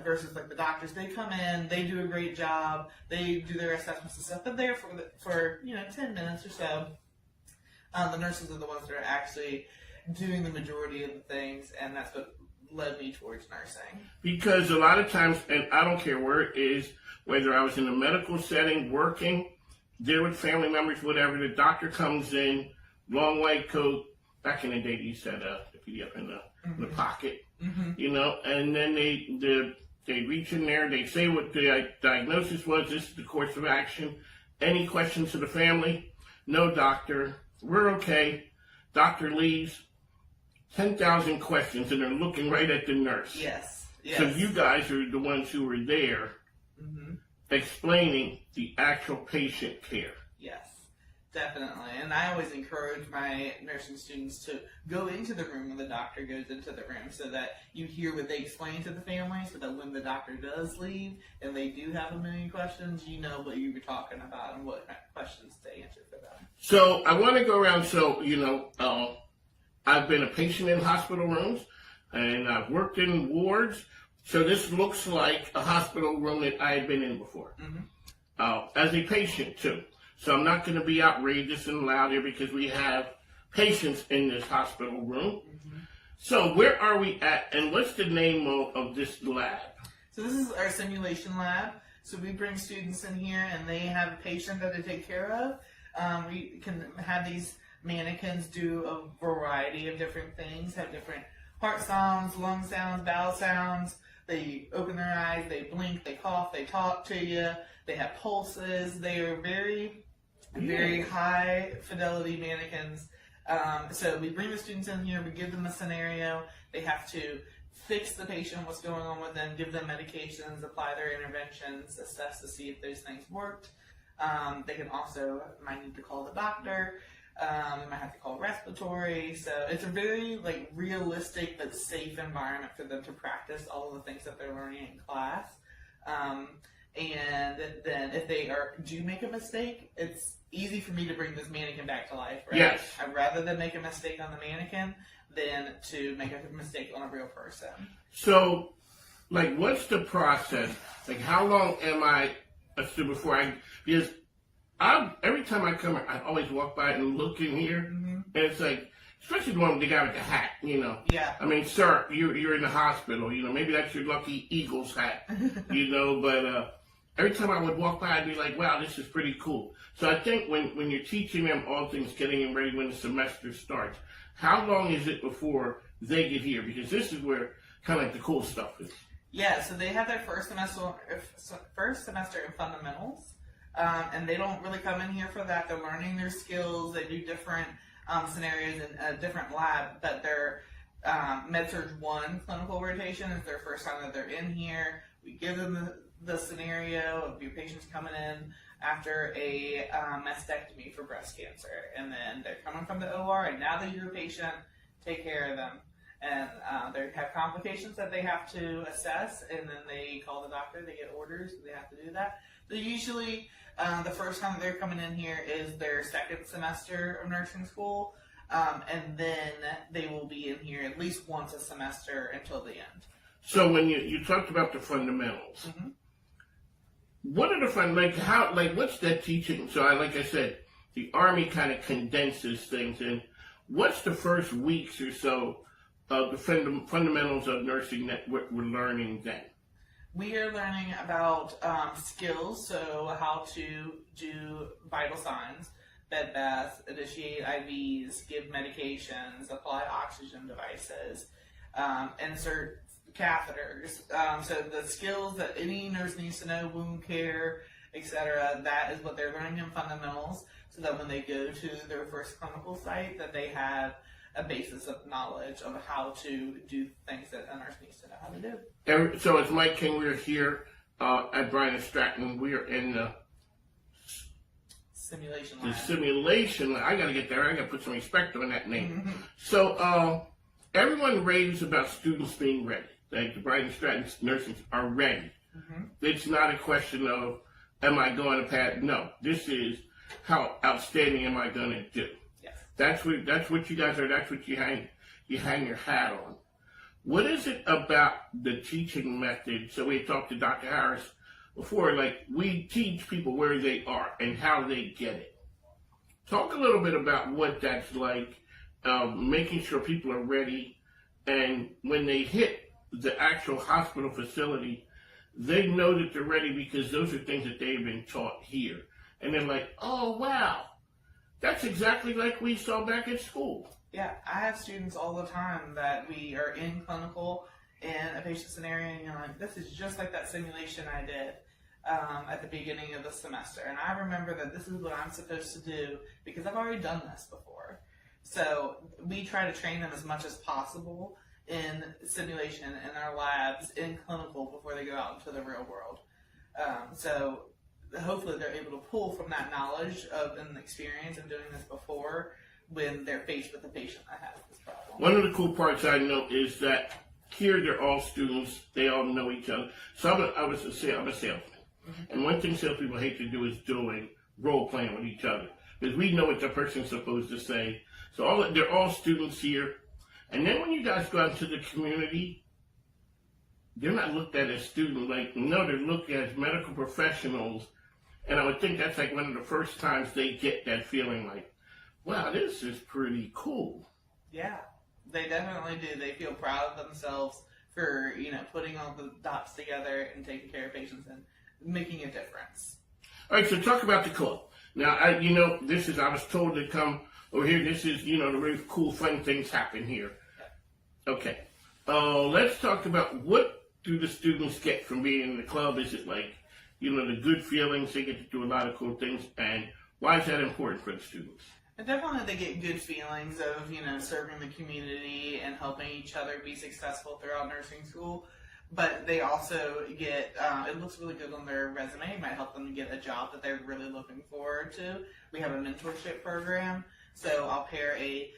Versus like the doctors, they come in, they do a great job, they do their assessments and stuff, but they're for 10 minutes or so. The nurses are the ones that are actually doing the majority of the things, and that's what led me towards nursing. Because a lot of times, and I don't care where it is, whether I was in a medical setting, working, there with family members, whatever, the doctor comes in, long white coat. Back in the day, they used to have the PDF in the pocket. You know, and then they reach in there, they say what the diagnosis was, this is the course of action. Any questions to the family? No, doctor, we're okay. Doctor leaves. 10,000 questions, and they're looking right at the nurse. Yes. So you guys are the ones who were there explaining the actual patient care. Yes. Definitely. And I always encourage my nursing students to go into the room when the doctor goes into the room so that you hear what they explain to the family, so that when the doctor does leave and they do have a million questions, you know what you were talking about and what questions to answer for them. So I want to go around. So, I've been a patient in hospital rooms, and I've worked in wards. So this looks like a hospital room that I had been in before. As a patient, too. So I'm not going to be outrageous and loud here because we have patients in this hospital room. So where are we at, and what's the name of this lab? So this is our simulation lab. So we bring students in here, and they have a patient that they take care of. We can have these mannequins do a variety of different things, have different heart sounds, lung sounds, bowel sounds. They open their eyes, they blink, they cough, they talk to you. They have pulses. They are very high fidelity mannequins. So we bring the students in here, we give them a scenario. They have to fix the patient, what's going on with them, give them medications, apply their interventions, assess to see if those things worked. They can also might need to call the doctor. They might have to call respiratory. So it's a very realistic but safe environment for them to practice all of the things that they're learning in class. And then if they do make a mistake, it's easy for me to bring this mannequin back to life, right? Yes. I'd rather than make a mistake on the mannequin than to make a mistake on a real person. So, what's the process? How long am I, because every time I come here, I always walk by and look in here, and it's especially the one with the guy with the hat, Yeah. I mean, sir, you're in the hospital, maybe that's your lucky Eagles hat, but every time I would walk by, I'd be like, wow, this is pretty cool. So I think when you're teaching them all things, getting them ready when the semester starts, how long is it before they get here? Because this is where kind of the cool stuff is. Yeah, so they have their first semester in fundamentals, and they don't really come in here for that. They're learning their skills. They do different scenarios in a different lab, but their MedSurg 1 clinical rotation is their first time that they're in here. We give them the scenario of your patients coming in after a mastectomy for breast cancer, and then they're coming from the OR, and now that you're a patient, take care of them. And they have complications that they have to assess, and then they call the doctor, they get orders, they have to do that. So usually the first time they're coming in here is their second semester of nursing school, and then they will be in here at least once a semester until the end. So when you talked about the fundamentals, what are the what's that teaching? So like I said, the Army kind of condenses things, and what's the first weeks or so of the fundamentals of nursing that we're learning then? We are learning about skills, so how to do vital signs, bed baths, initiate IVs, give medications, apply oxygen devices, insert catheters. So the skills that any nurse needs to know, wound care, etc., that is what they're learning in fundamentals, so that when they go to their first clinical site, that they have a basis of knowledge of how to do things that a nurse needs to know how to do. So it's Mike King. We're here at Bryant Stratton. We are in the Simulation the lab. simulation. I got to get there. I got to put some respect on that name. So everyone raves about students being ready. Like the Bryant Stratton nurses are ready. It's not a question of, am I going to pass? No, this is how outstanding am I going to do? Yes. That's what you guys are. That's what you hang your hat on. What is it about the teaching method? So we talked to Dr. Harris before. Like, we teach people where they are and how they get it. Talk a little bit about what that's like, making sure people are ready, and when they hit the actual hospital facility, they know that they're ready because those are things that they've been taught here. And they're like, oh, wow, that's exactly like we saw back at school. Yeah, I have students all the time that we are in clinical in a patient scenario, and you're like, this is just like that simulation I did at the beginning of the semester. And I remember that this is what I'm supposed to do because I've already done this before. So we try to train them as much as possible in simulation, in our labs, in clinical before they go out into the real world. So hopefully they're able to pull from that knowledge of an experience and doing this before when they're faced with a patient that has this problem. One of the cool parts I know is that here they're all students. They all know each other. So I'm a salesman. And one thing salespeople hate to do is doing role playing with each other, because we know what the person's supposed to say. So they're all students here. And then when you guys go out into the community, they're not looked at as students. Like, no, they're looked at as medical professionals. And I would think that's like one of the first times they get that feeling like, wow, this is pretty cool. Yeah, they definitely do. They feel proud of themselves for, putting all the dots together and taking care of patients and making a difference. All right, so talk about the club. Now, I was told to come over here. This is, the really cool, fun things happen here. Okay. Let's talk about what do the students get from being in the club? Is it like, the good feelings? They get to do a lot of cool things. And why is that important for the students? And definitely they get good feelings of, serving the community and helping each other be successful throughout nursing school. But they also get, it looks really good on their resume. It might help them get a job that they're really looking forward to. We have a mentorship program. So I'll pair a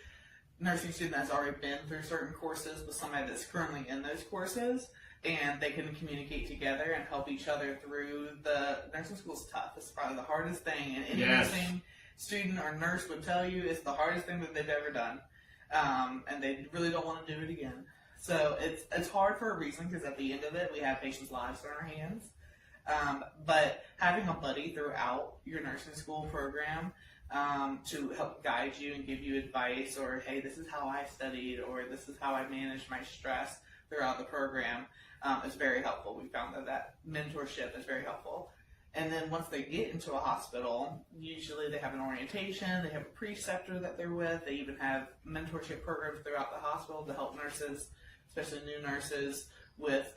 nursing student that's already been through certain courses with somebody that's currently in those courses. And they can communicate together and help each other through the nursing school's tough. It's probably the hardest thing. And any nursing student or nurse would tell you it's the hardest thing that they've ever done. And they really don't want to do it again. So it's hard for a reason, because at the end of it, we have patients' lives in our hands. But having a buddy throughout your nursing school program to help guide you and give you advice, or, hey, this is how I studied, or this is how I managed my stress throughout the program, is very helpful. We found that mentorship is very helpful. And then once they get into a hospital, usually they have an orientation, they have a preceptor that they're with, they even have mentorship programs throughout the hospital to help nurses, especially new nurses, with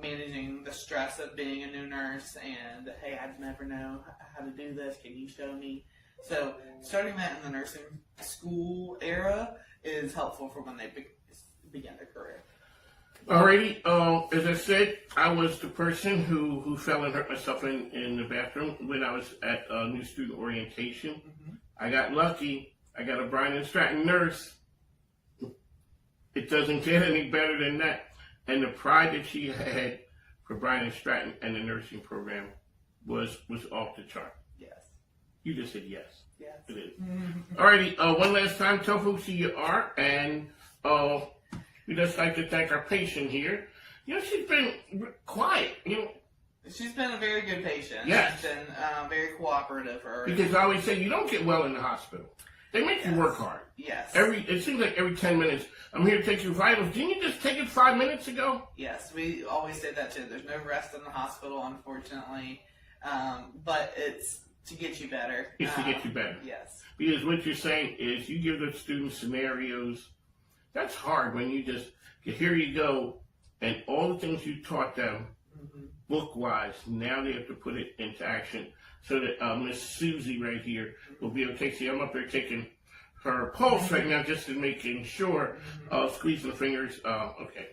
managing the stress of being a new nurse and, hey, I never know how to do this, can you show me? So starting that in the nursing school era is helpful for when they begin their career. Alrighty, as I said, I was the person who fell and hurt myself in the bathroom when I was at new student orientation. I got lucky. I got a Bryant Stratton nurse. It doesn't get any better than that. And the pride that she had for Bryant Stratton and the nursing program was off the chart. Yes. You just said yes. Yes. It is. Alrighty, one last time, tell folks who you are, and we'd just like to thank our patient here. She's been quiet, She's been a very good patient. Yes. She's been very cooperative. Because I always say you don't get well in the hospital. They make you work hard. Yes. It seems like every 10 minutes, I'm here to take your vitals. Didn't you just take it 5 minutes ago? Yes, we always say that too. There's no rest in the hospital, unfortunately, but it's to get you better. It's to get you better. Yes. Because what you're saying is you give the students scenarios. That's hard when you just, here you go, and all the things you taught them book-wise, now they have to put it into action. So that Miss Susie right here will be able to take, see, I'm up there taking her pulse right now just to making sure, squeezing the fingers, okay.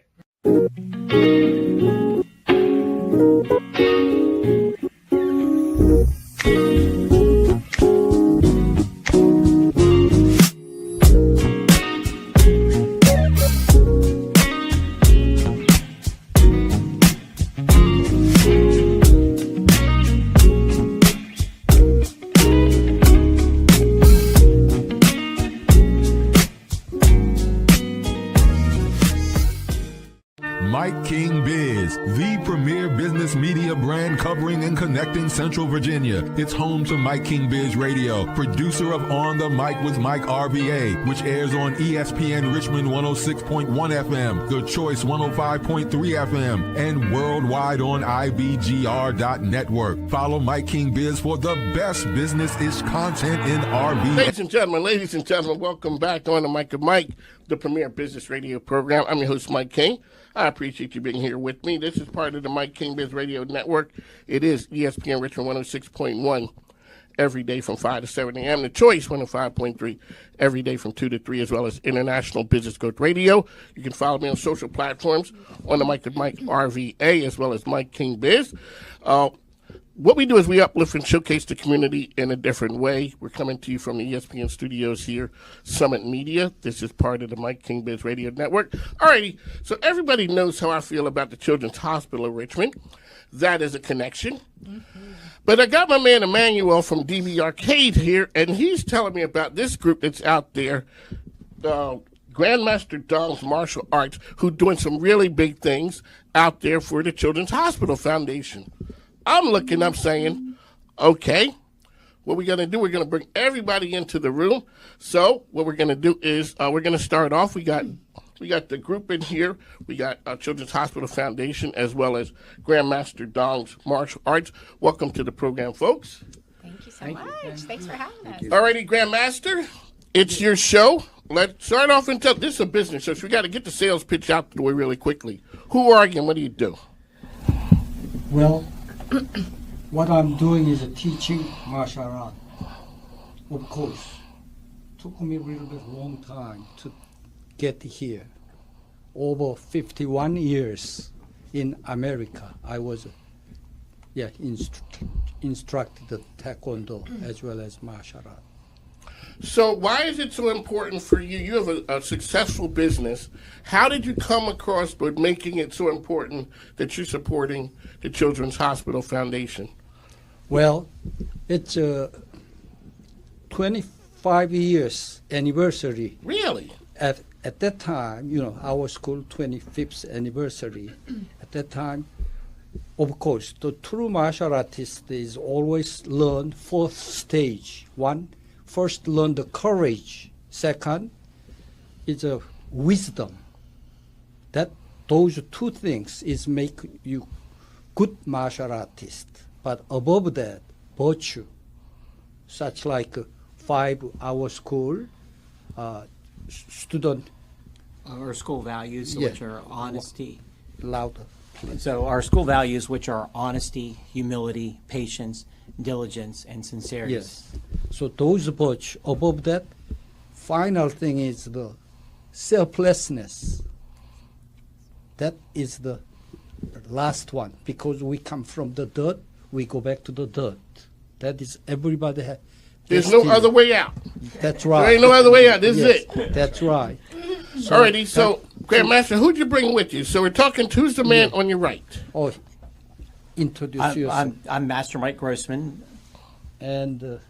Mike King Biz, the premier business media brand covering and connecting Central Virginia. It's home to MIKEKINGBIZ Radio, producer of On the Mic with Mike RVA, which airs on ESPN Richmond 106.1 FM, The Choice 105.3 FM, and worldwide on IBGR.network. Follow Mike King Biz for the best business-ish content in RV. Ladies and gentlemen, welcome back on the Mic with Mike, the premier business radio program. I'm your host, Mike King. I appreciate you being here with me. This is part of the MIKEKINGBIZ Radio Network. It is ESPN Richmond 106.1 every day from 5 to 7 a.m. The Choice 105.3 every day from 2 to 3, as well as International Business Growth Radio. You can follow me on social platforms on the Mic with Mike RVA, as well as Mike King Biz. What we do is we uplift and showcase the community in a different way. We're coming to you from the ESPN studios here, Summit Media. This is part of the MIKEKINGBIZ Radio Network. Alrighty, so everybody knows how I feel about the Children's Hospital of Richmond. That is a connection. But I got my man Emmanuel from DB Arcade here, and he's telling me about this group that's out there, Grandmaster Dong's Martial Arts, who's doing some really big things out there for the Children's Hospital Foundation. I'm looking, I'm saying, okay, what we're going to do, we're going to bring everybody into the room. So what we're going to do is we're going to start off. We got the group in here. We got Children's Hospital Foundation as well as Grandmaster Dong's Martial Arts. Welcome to the program, folks. Thank you so much. Thanks for having us. All righty, Grandmaster, it's your show. Let's start off and tell, this is a business, so we got to get the sales pitch out the way really quickly. Who are you and what do you do? Well, what I'm doing is teaching martial art. Of course, took me a little bit long time to get here. Over 51 years in America, I was instructed Taekwondo as well as martial art. So why is it so important for you? You have a successful business. How did you come across with making it so important that you're supporting the Children's Hospital Foundation? Well, it's a 25 years anniversary. Really? At that time, our school 25th anniversary. At that time, of course, the true martial artist is always learn 4th stage. First, learn the courage. Second, is a wisdom. Those two things is make you good martial artist. But above that, virtue, such like 5 our school student. Our school values, Yeah. which are honesty. Louder. So our school values, which are honesty, humility, patience, diligence, and sincerity. Yes. So those virtue. Above that, final thing is the selflessness. That is the last one, because we come from the dirt, we go back to the dirt. That is everybody has. There's no other way out. That's right. There ain't no other way out. This Yes, is it. That's right. Alrighty, so Grandmaster, who'd you bring with you? So we're talking, who's the man on your right? Oh, introduce yourself. I'm Master Mike Grossman. And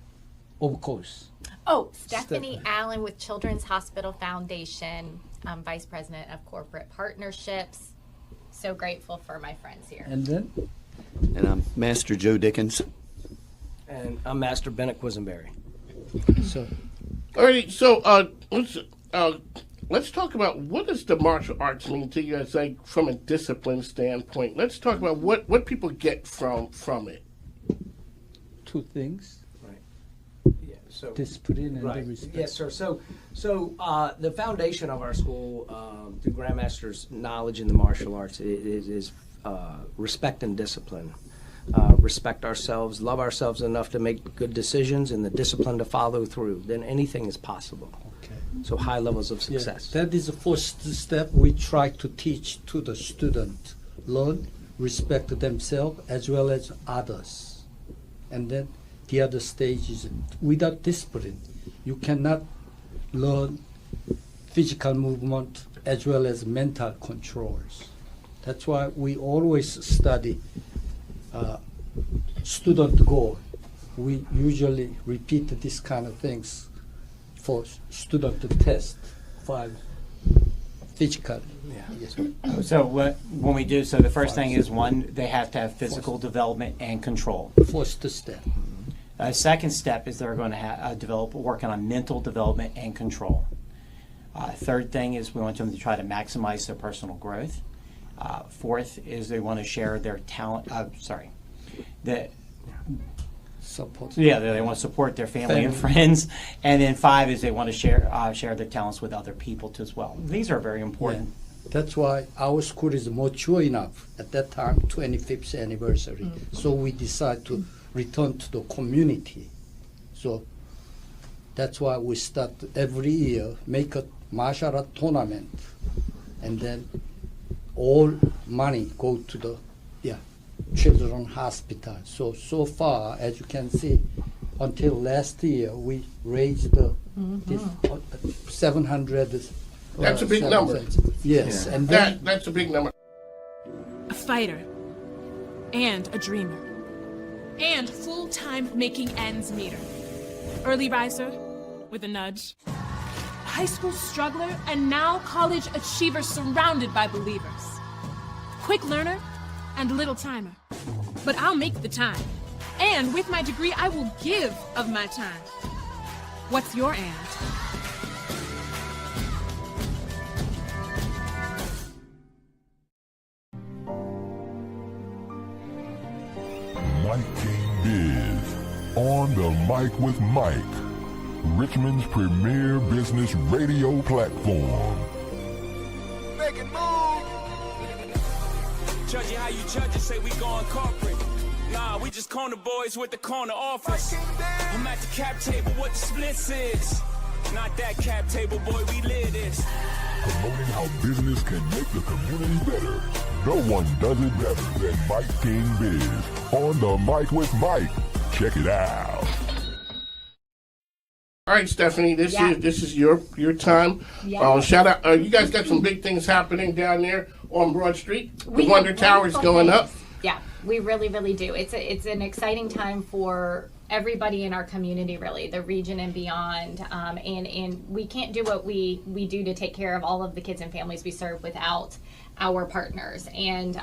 of course. Oh, Stephanie Allen with Children's Hospital Foundation. I'm Vice President of Corporate Partnerships. So grateful for my friends here. And then? And I'm Master Joe Dickens. And I'm Master Bennett Quisenberry. So All right, so let's talk about what does the martial arts mean to you as like from a discipline standpoint. Let's talk about what people get from it. Two things. Yeah, so Discipline and right. the respect. Yes, sir. So the foundation of our school, through Grandmaster's knowledge in the martial arts, is respect and discipline. Respect ourselves, love ourselves enough to make good decisions, and the discipline to follow through. Then anything is possible. Okay. So high levels of success. Yeah, that is the first step we try to teach to the student. Learn, respect themselves as well as others. And then the other stage is without discipline, you cannot learn physical movement as well as mental controls. That's why we always study student goal. We usually repeat this kind of things for student to test for physical. Yeah. Yes. So when we do, so the first thing is one, they have to have physical development and control. First step. Second step is they're going to working on mental development and control. Third thing is we want them to try to maximize their personal growth. Fourth is they want to share their talent. Support. Yeah, they want to support their family and friends. And then 5 is they want to share their talents with other people too as well. These are very important. Yeah. That's why our school is mature enough at that time, 25th anniversary. So we decide to return to the community. So that's why we start every year, make a martial art tournament, and then all money go to the children's hospital. So far, as you can see, until last year, we raised this 700. That's a big number. Yes, and then That's a big number. A fighter, and a dreamer, and full-time making ends meter. Early riser with a nudge. High school struggler, and now college achiever surrounded by believers. Quick learner and little timer. But I'll make the time. And with my degree, I will give of my time. What's your and? Mike King Biz, on the mic with Mike, Richmond's premier business radio platform. Make it move. Judging how you judge it, say we going corporate. Nah, we just corner boys with the corner office. I'm at the cap table, what the splits is. Not that cap table, boy, we live this. Promoting how business can make the community better. No one does it better than Mike King Biz. On the mic with Mike. Check it out. All right, Stephanie, this is your time. Yeah. Shout out! You guys got some big things happening down there on Broad Street. The We Wonder have Tower's wonderful going things. up. Yeah, we really, really do. It's an exciting time for everybody in our community, really, the region and beyond. And we can't do what we do to take care of all of the kids and families we serve without our partners. And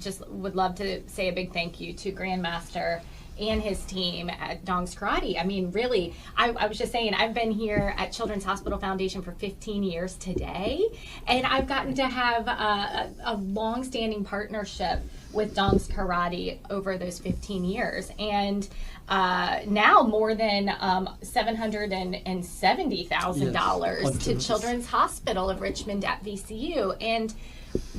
just would love to say a big thank you to Grandmaster and his team at Dong's Karate. I mean, really, I was just saying, I've been here at Children's Hospital Foundation for 15 years today, and I've gotten to have a long-standing partnership with Dong's Karate over those 15 years. And now more than $770,000 to Children's Hospital of Richmond at VCU. And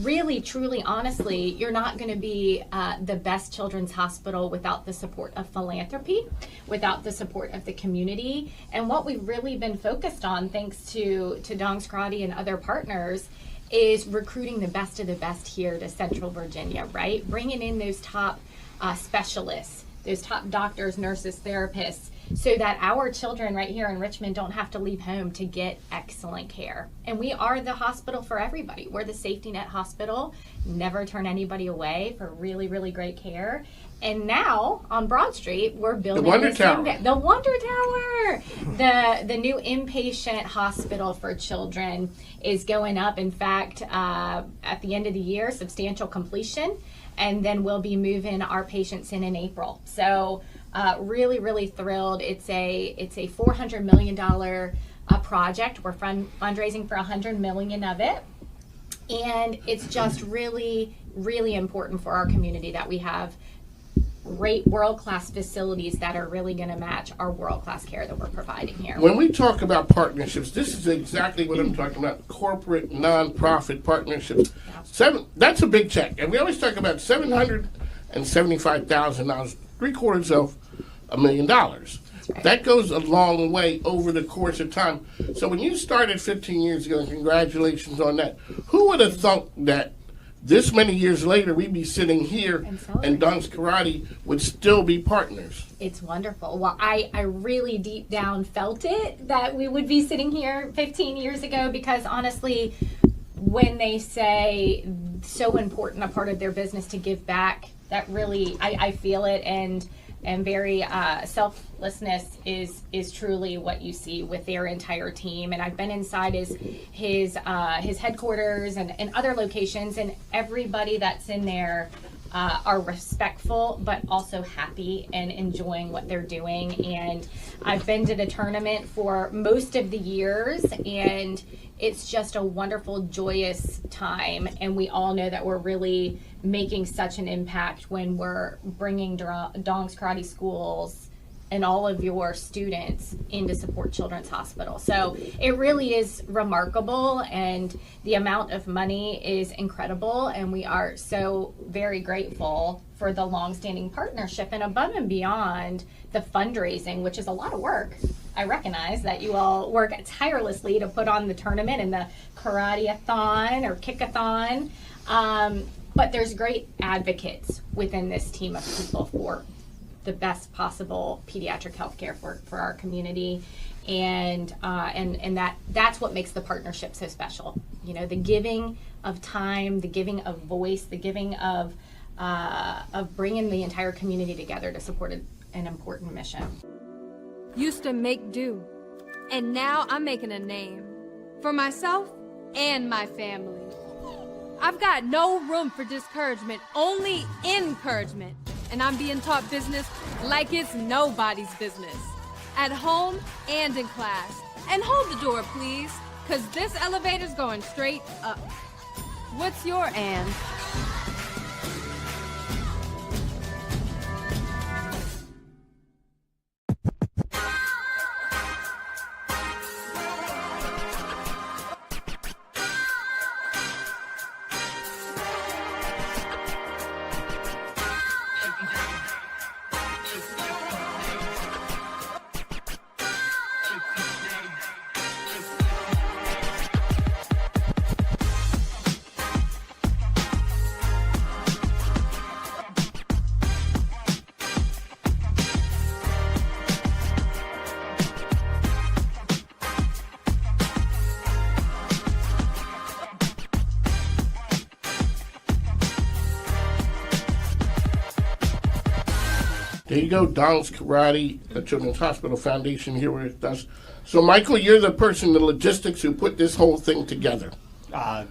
really, truly, honestly, you're not going to be the best children's hospital without the support of philanthropy, without the support of the community. And what we've really been focused on, thanks to Dong's Karate and other partners, is recruiting the best of the best here to Central Virginia, right? Bringing in those top specialists, those top doctors, nurses, therapists, so that our children right here in Richmond don't have to leave home to get excellent care. And we are the hospital for everybody. We're the safety net hospital. Never turn anybody away for really, really great care. And now on Broad Street, we're building The Wonder Tower. The Wonder Tower. The new inpatient hospital for children is going up. In fact, at the end of the year, substantial completion, and then we'll be moving our patients in April. So really, really thrilled. It's a $400 million project. We're fundraising for $100 million of it. And it's just really, really important for our community that we have great world-class facilities that are really going to match our world-class care that we're providing here. When we talk about partnerships, this is exactly what I'm talking about, corporate, nonprofit partnerships. That's a big check. And we always talk about $775,000, $750,000. Right. That goes a long way over the course of time. So when you started 15 years ago, and congratulations on that, who would have thought that this many years later we'd be sitting here and Don's Karate would still be partners? It's wonderful. Well, I really deep down felt it that we would be sitting here 15 years ago, because honestly, when they say so important a part of their business to give back, that really, I feel it, and very selflessness is truly what you see with their entire team. And I've been inside his headquarters and other locations, and everybody that's in there are respectful but also happy and enjoying what they're doing. And I've been to the tournament for most of the years, and it's just a wonderful, joyous time. And we all know that we're really making such an impact when we're bringing Dong's Karate schools and all of your students in to support Children's Hospital. So it really is remarkable, and the amount of money is incredible, and we are so very grateful for the long-standing partnership and above and beyond the fundraising, which is a lot of work. I recognize that you all work tirelessly to put on the tournament and the karate-a-thon or kick-a-thon, but there's great advocates within this team of people for the best possible pediatric health care for our community, and that's what makes the partnership so special. You know, the giving of time, the giving of voice, the giving of bringing the entire community together to support an important mission. Used to make do, and now I'm making a name for myself and my family. I've got no room for discouragement, only encouragement. And I'm being taught business like it's nobody's business. At home and in class. And hold the door, please, because this elevator's going straight up. What's your and? There you go, Don's Karate, the Children's Hospital Foundation here with us. So, Michael, you're the person, the logistics, who put this whole thing together. Yes,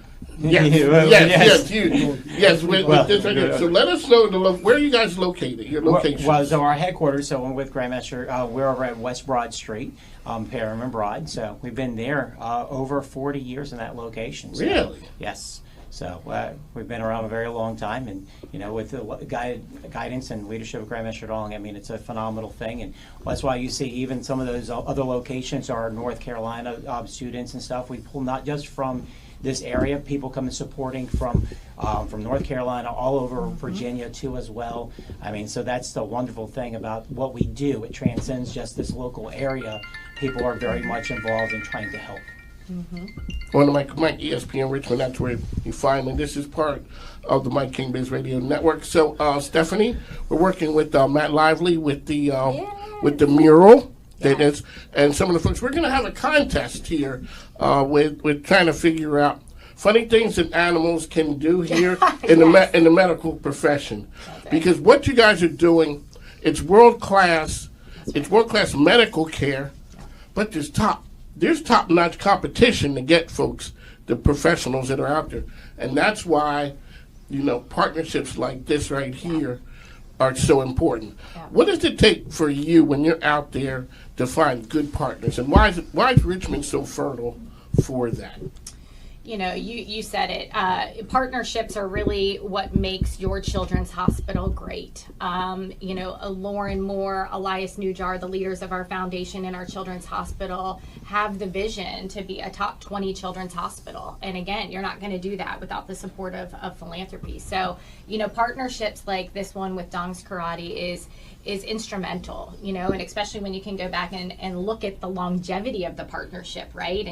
with this right here. So let us know where are you guys located, your location. Well, so our headquarters, so with Grandmaster, we're over at West Broad Street, Parham and Broad. So we've been there over 40 years in that location. So, really? Yes. So we've been around a very long time, and you know, with the guidance and leadership of Grandmaster Dong, I mean, it's a phenomenal thing, and that's why you see even some of those other locations are North Carolina students and stuff. We pull not just from this area, people come and supporting from North Carolina, all over Virginia too as well. I mean, so that's the wonderful thing about what we do. It transcends just this local area. People are very much involved in trying to help. On the Mike ESPN Richmond, that's where you find me. This is part of the MIKEKINGBIZ Radio Network. So, Stephanie, we're working with Matt Lively with the mural. Yes. And some of the folks. We're going to have a contest here with trying to figure out funny things that animals can do here in the medical profession. Because what you guys are doing, it's world class. It's world class medical care, but there's top-notch competition to get folks, the professionals that are out there. And that's why, you know, partnerships like this right here are so important. What does it take for you when you're out there to find good partners, and why is Richmond so fertile for that? You know, you said it. Partnerships are really what makes your children's hospital great. You know, Lauren Moore, Elias Newjar, the leaders of our foundation and our children's hospital have the vision to be a top 20 children's hospital. And again, you're not going to do that without the support of philanthropy. So, you know, partnerships like this one with Dong's Karate is instrumental, you know, and especially when you can go back and look at the longevity of the partnership, right?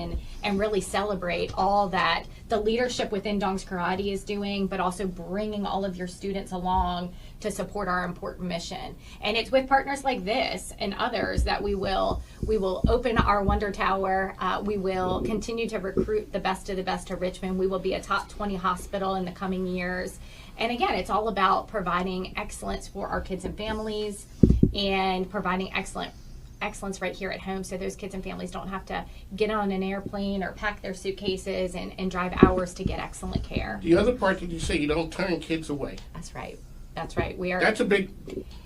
And really celebrate all that the leadership within Dong's Karate is doing, but also bringing all of your students along to support our important mission. And it's with partners like this and others that we will open our Wonder Tower. We will continue to recruit the best of the best to Richmond. We will be a top 20 hospital in the coming years. And again, it's all about providing excellence for our kids and families and providing excellence right here at home, so those kids and families don't have to get on an airplane or pack their suitcases and drive hours to get excellent care. The other part that you say, you don't turn kids away. That's right. That's right. We are. That's a big.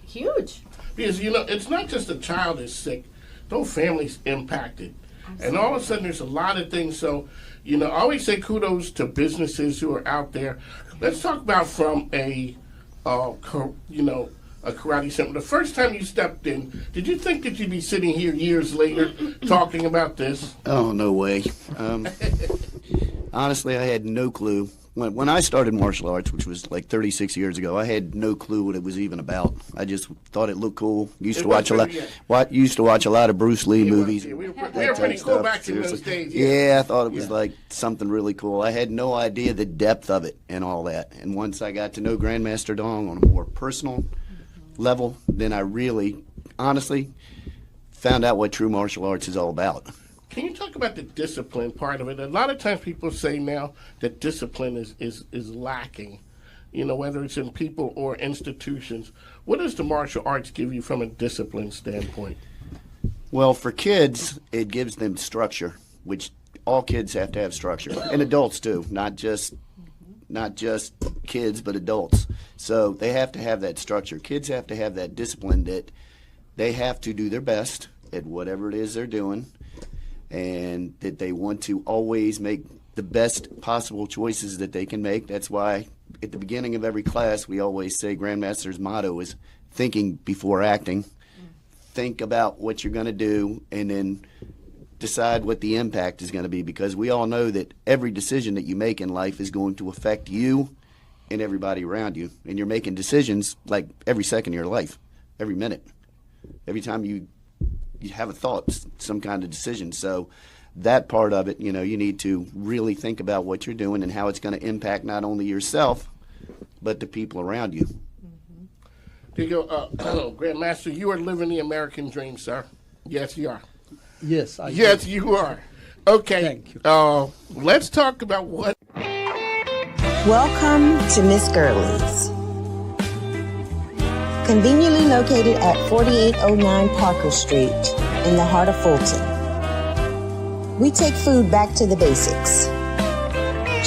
Huge. Because, you know, it's not just the child is sick, the whole family's impacted. Absolutely. And all of a sudden there's a lot of things. So, you know, I always say kudos to businesses who are out there. Let's talk about from a karate center. The first time you stepped in, did you think that you'd be sitting here years later talking about this? Oh, no way. Honestly, I had no clue. When I started martial arts, which was like 36 years ago, I had no clue what it was even about. I just thought it looked cool. Used to watch a lot of Bruce Lee movies. We were pretty cool back in those days. Yeah, I thought it was like something really cool. I had no idea the depth of it and all that. And once I got to know Grandmaster Dong on a more personal level, then I really, honestly, found out what true martial arts is all about. Can you talk about the discipline part of it? A lot of times people say now that discipline is lacking, you know, whether it's in people or institutions. What does the martial arts give you from a discipline standpoint? Well, for kids, it gives them structure, which all kids have to have structure, and adults too, not just kids, but adults. So they have to have that structure. Kids have to have that discipline that they have to do their best at whatever it is they're doing, and that they want to always make the best possible choices that they can make. That's why at the beginning of every class we always say Grandmaster's motto is thinking before acting. Think about what you're going to do and then decide what the impact is going to be, because we all know that every decision that you make in life is going to affect you and everybody around you. And you're making decisions like every second of your life, every minute, every time you have a thought, some kind of decision. So that part of it, you know, you need to really think about what you're doing and how it's going to impact not only yourself, but the people around you. There you go. Grandmaster, you are living the American dream, sir. Yes, you are. Yes, Yes, you are. Okay. Thank you. Let's talk about what. Welcome to Miss Gurley's. Conveniently located at 4809 Parker Street in the heart of Fulton. We take food back to the basics,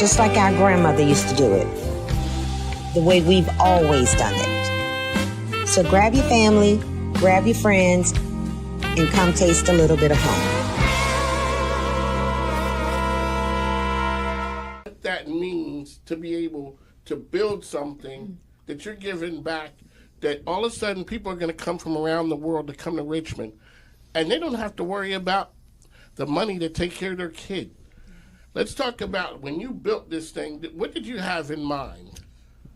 just like our grandmother used to do it, the way we've always done it. So grab your family, grab your friends, and come taste a little bit of home. What that means to be able to build something that you're giving back, that all of a sudden people are going to come from around the world to come to Richmond, and they don't have to worry about the money to take care of their kid. Let's talk about when you built this thing, what did you have in mind?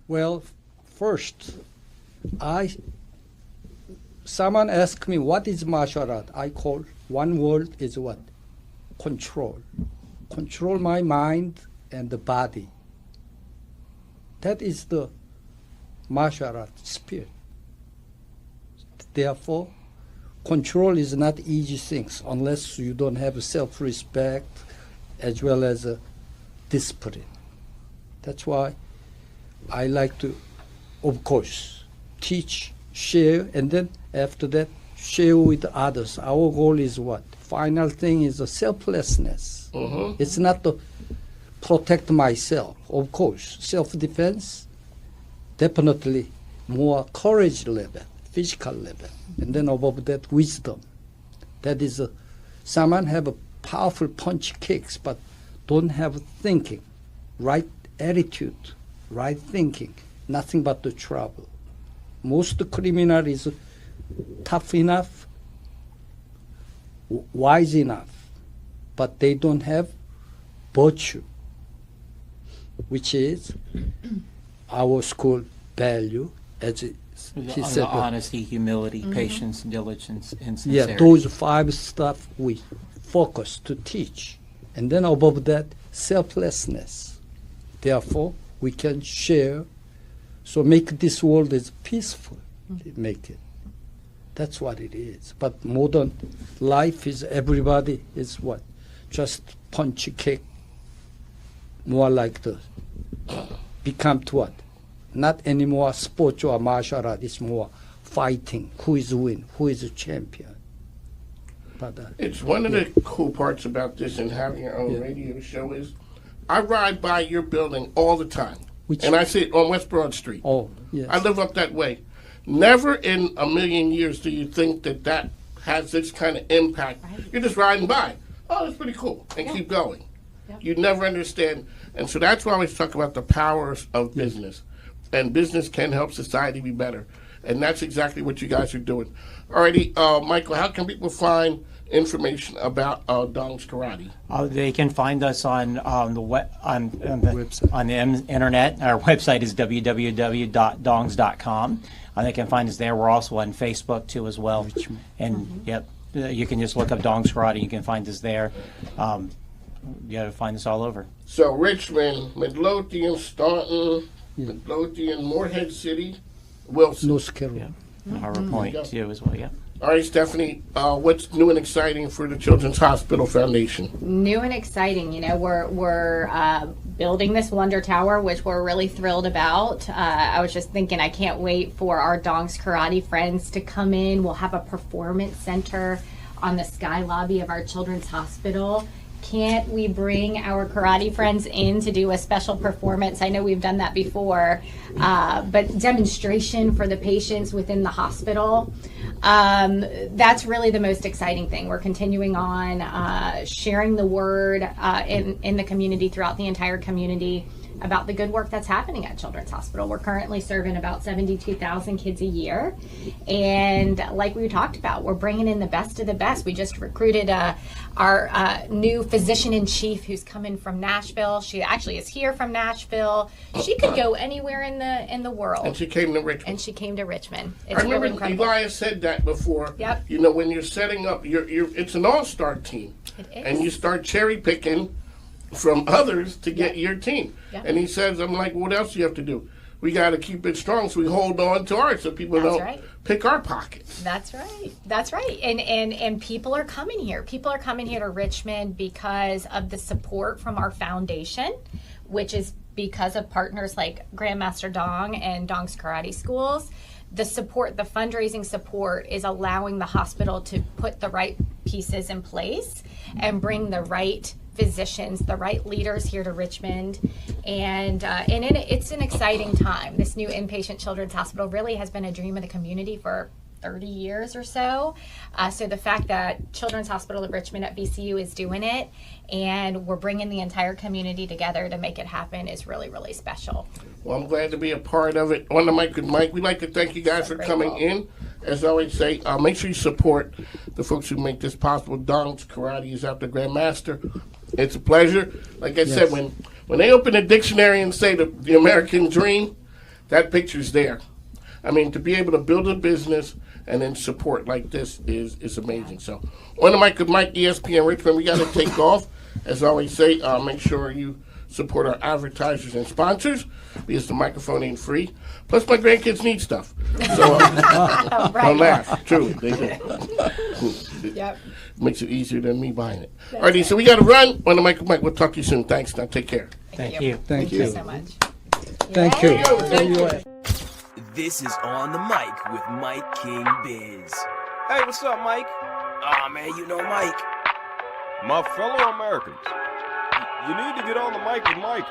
Well, first, someone asked me, what is martial art? I call one word is what? Control. Control my mind and the body. That is the martial art spirit. Therefore, control is not easy things unless you don't have self-respect as well as a discipline. That's why I like to, of course, teach, share, and then after that, share with others. Our goal is what? Final thing is a selflessness. It's not to protect myself, of course. Self-defense, definitely more courage level, physical level, and then above that, wisdom. That is, someone have a powerful punch kicks, but don't have thinking, right attitude, right thinking, nothing but the trouble. Most criminal is tough enough, wise enough, but they don't have virtue, which is our school value, as he said. Honesty, humility, patience, diligence, and sincerity. Yeah, those 5 stuff we focus to teach. And then above that, selflessness. Therefore, we can share, so make this world as peaceful, make it. That's what it is. But modern life is everybody is what? Just punch, kick, more like the, become to what? Not anymore sport or martial art, it's more fighting. Who is win? Who is a champion? But it's one of the cool parts about this and having your own radio show is I ride by your building all the time. And I see it on West Broad Street. Oh, yes. I live up that way. Never in a million years do you think that that has this kind of impact. You're just riding by. Oh, that's pretty cool. And keep going. You never understand. And so that's why I always talk about the powers of business. And business can help society be better. And that's exactly what you guys are doing. Alrighty, Michael, how can people find information about Dong's Karate? They can find us on the internet. Our website is www.dongs.com. They can find us there. We're also on Facebook too as well. And you can just look up Dong's Karate. You can find us there. Find us all over. So Richmond, Midlothian, Staunton, Midlothian, Morehead City, Wilson. North Carolina. Harbor Point too as well. Yeah. All right, Stephanie, what's new and exciting for the Children's Hospital Foundation? New and exciting. You know, we're building this Wonder Tower, which we're really thrilled about. I was just thinking, I can't wait for our Dong's Karate friends to come in. We'll have a performance center on the sky lobby of our Children's Hospital. Can't we bring our karate friends in to do a special performance? I know we've done that before, but demonstration for the patients within the hospital. That's really the most exciting thing. We're continuing on sharing the word in the community, throughout the entire community, about the good work that's happening at Children's Hospital. We're currently serving about 72,000 kids a year. And like we talked about, we're bringing in the best of the best. We just recruited our new physician-in-chief who's coming from Nashville. She actually is here from Nashville. She could go anywhere in the world. And she came to Richmond. It's I remember really incredible. Elias said that before. Yep. You know, when you're setting up, it's an all-star team. It is. And you start cherry-picking from others to get your team. Yep. And he says, I'm like, what else do you have to do? We got to keep it strong so we hold on to ours so people don't pick our pockets. That's right. That's right. And people are coming here. People are coming here to Richmond because of the support from our foundation, which is because of partners like Grandmaster Dong and Dong's Karate Schools. The support, the fundraising support, is allowing the hospital to put the right pieces in place and bring the right physicians, the right leaders here to Richmond, and it's an exciting time. This new inpatient children's hospital really has been a dream of the community for 30 years or so. So the fact that Children's Hospital of Richmond at VCU is doing it, and we're bringing the entire community together to make it happen, is really, really special. Well, I'm glad to be a part of it. On the mic with Mike, we'd like to thank you guys for coming in. As I always say, make sure you support the folks who make this possible. Dong's Karate is out the Grandmaster. It's a pleasure. Like I said, when they open a dictionary and say the American dream, that picture's there. I mean, to be able to build a business and then support like this is amazing. So, on the mic with Mike, ESPN Richmond, we got to take off. As I always say, make sure you support our advertisers and sponsors, because the microphone ain't free. Plus, my grandkids need stuff. So, don't laugh. True, they do. Yep. Makes it easier than me buying it. Alrighty, so we got to run. On the mic with Mike, we'll talk to you soon. Thanks. Now, take care. Thank you. Thank you so much. Thank you. This is On the Mic with Mike King Biz. Hey, what's up, Mike? Aw, man, you know Mike. My fellow Americans, you need to get on the mic with Mike.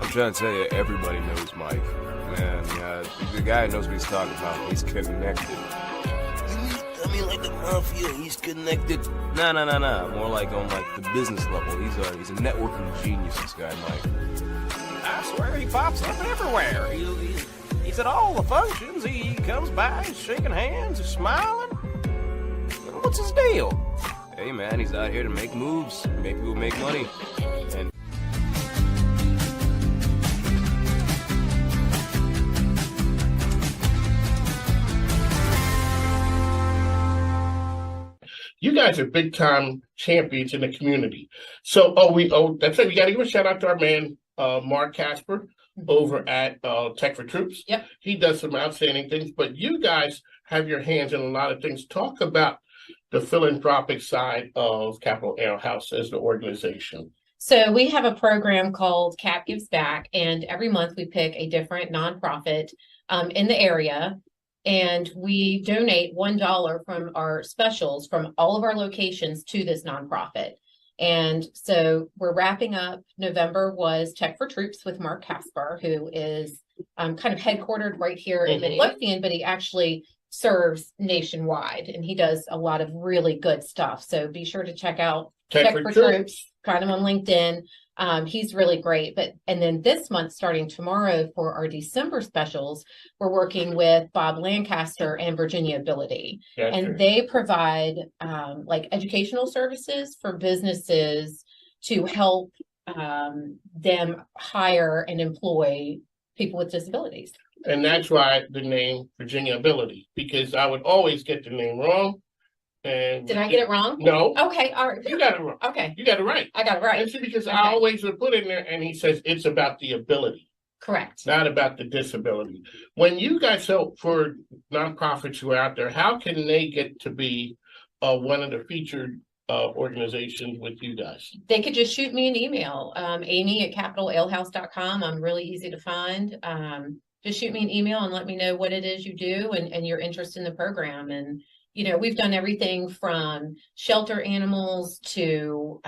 I'm trying to tell you, everybody knows Mike. Man, the guy knows what he's talking about. He's connected. I mean, like the mafia, he's connected. Nah. More like on like the business level. He's a networking genius, this guy, Mike. I swear he pops up everywhere. He's at all the functions. He comes by, he's shaking hands, he's smiling. What's his deal? Hey man, he's out here to make moves, make people make money. And you guys are big time champions in the community. So, that's right. We got to give a shout out to our man, Mark Casper, over at Tech for Troops. Yep. He does some outstanding things, but you guys have your hands in a lot of things. Talk about the philanthropic side of Capitol Ale House as the organization. So we have a program called CAP Gives Back, and every month we pick a different nonprofit in the area. And we donate $1 from our specials from all of our locations to this nonprofit. And so we're wrapping up. November was Tech for Troops with Mark Casper, who is kind of headquartered right here in Midlothian, but he actually serves nationwide, and he does a lot of really good stuff. So be sure to check out Tech for Troops, find him on LinkedIn. He's really great. And then this month, starting tomorrow for our December specials, we're working with Bob Lancaster and Virginia Ability. Gotcha. And they provide like educational services for businesses to help them hire and employ people with disabilities. And that's why the name Virginia Ability, because I would always get the name wrong. And did I get it wrong? No. Okay, all right. You got it wrong. Okay. You got it right. I got it right. And see, because I always would put in there, and he says it's about the ability. Correct. Not about the disability. When you guys help for nonprofits who are out there, how can they get to be one of the featured organizations with you guys? They could just shoot me an email, amy@capitalalehouse.com. I'm really easy to find. Just shoot me an email and let me know what it is you do and your interest in the program. And, you know, we've done everything from shelter animals to,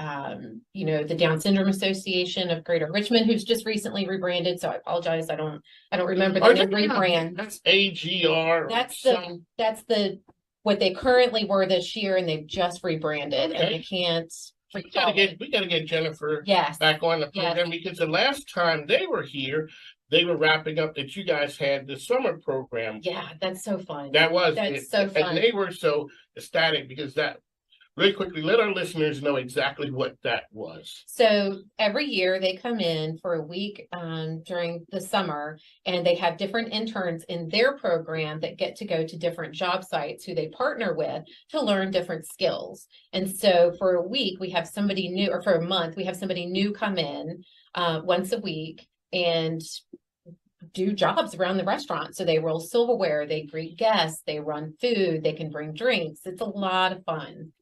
you know, the Down Syndrome Association of Greater Richmond, who's just recently rebranded. So I apologize. I don't remember the rebrand. That's AGR. That's what they currently were this year, and they've just rebranded, and they can't. We gotta get Jennifer back on the program, because the last time they were here, they were wrapping up that you guys had the summer program. Yeah, that's so fun. That's so fun. And they were so ecstatic because that, really quickly, let our listeners know exactly what that was. So every year they come in for a week during the summer, and they have different interns in their program that get to go to different job sites who they partner with to learn different skills. And so for a week, we have somebody new, or for a month, we have somebody new come in once a week and do jobs around the restaurant. So they roll silverware, they greet guests, they run food, they can bring drinks. It's a lot of fun.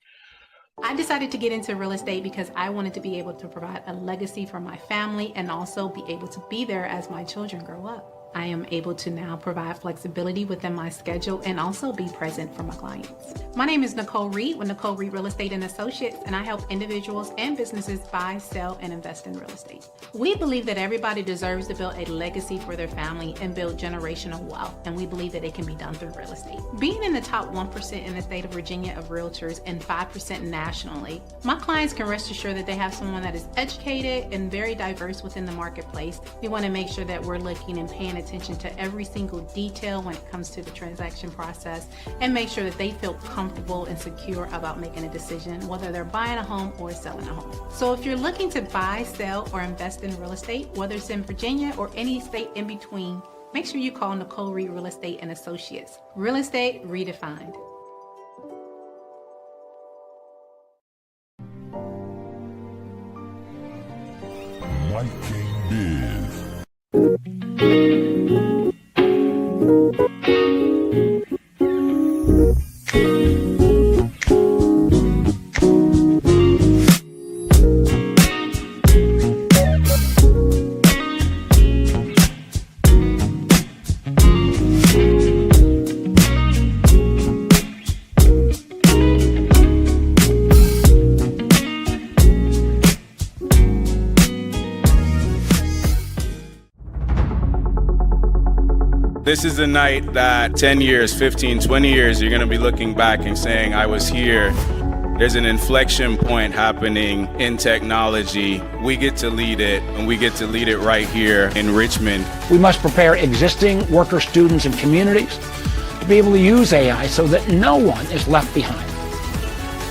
I decided to get into real estate because I wanted to be able to provide a legacy for my family and also be able to be there as my children grow up. I am able to now provide flexibility within my schedule and also be present for my clients. My name is Nicole Reed with Nicole Reed Real Estate and Associates, and I help individuals and businesses buy, sell, and invest in real estate. We believe that everybody deserves to build a legacy for their family and build generational wealth, and we believe that it can be done through real estate. Being in the top 1% in the state of Virginia of realtors and 5% nationally, my clients can rest assured that they have someone that is educated and very diverse within the marketplace. We want to make sure that we're looking and paying attention to every single detail when it comes to the transaction process and make sure that they feel comfortable and secure about making a decision, whether they're buying a home or selling a home. So if you're looking to buy, sell, or invest in real estate, whether it's in Virginia or any state in between, make sure you call Nicole Reed Real Estate and Associates. Real estate redefined. Mike King Biz. This is the night that 10 years, 15, 20 years, you're going to be looking back and saying, I was here. There's an inflection point happening in technology. We get to lead it, and we get to lead it right here in Richmond. We must prepare existing worker students and communities to be able to use AI so that no one is left behind.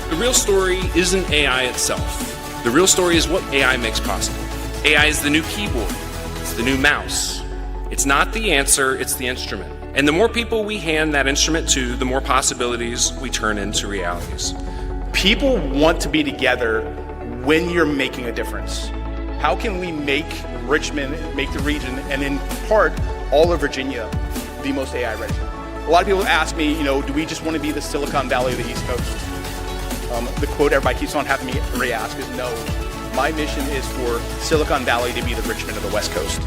The real story isn't AI itself. The real story is what AI makes possible. AI is the new keyboard. It's the new mouse. It's not the answer, it's the instrument. And the more people we hand that instrument to, the more possibilities we turn into realities. People want to be together when you're making a difference. How can we make Richmond, make the region, and in part, all of Virginia, the most AI ready? A lot of people ask me, do we just want to be the Silicon Valley of the East Coast? The quote everybody keeps on having me re-ask is no. My mission is for Silicon Valley to be the Richmond of the West Coast.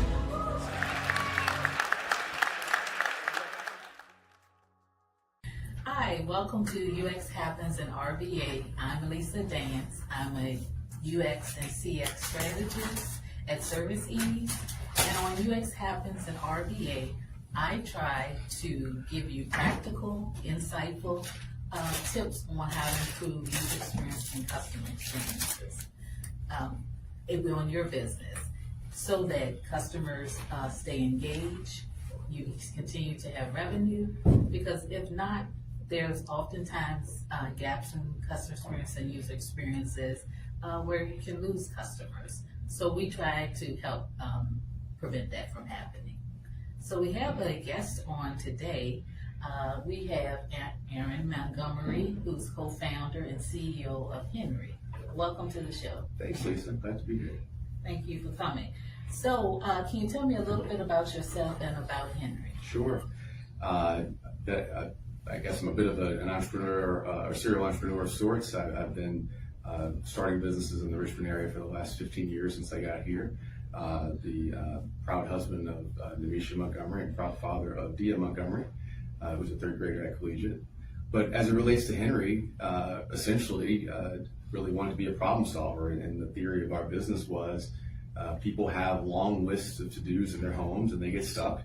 Hi, welcome to UX Happens in RVA. I'm Lisa Dance. I'm a UX and CX strategist at Service Ease. And on UX Happens in RVA, I try to give you practical, insightful tips on how to improve user experience and customer experiences on your business so that customers stay engaged, you continue to have revenue, because if not, there's oftentimes gaps in customer experience and user experiences where you can lose customers. So we try to help prevent that from happening. So we have a guest on today. We have Aaron Montgomery, who's co-founder and CEO of Henry. Welcome to the show. Thanks, Lisa. Glad to be here. Thank you for coming. So can you tell me a little bit about yourself and about Henry? Sure. I guess I'm a bit of an entrepreneur, a serial entrepreneur of sorts. I've been starting businesses in the Richmond area for the last 15 years since I got here. The proud husband of Nemisha Montgomery and proud father of Dia Montgomery, who's a third grader at Collegiate. But as it relates to Henry, essentially really wanted to be a problem solver. And the theory of our business was people have long lists of to-dos in their homes and they get stuck.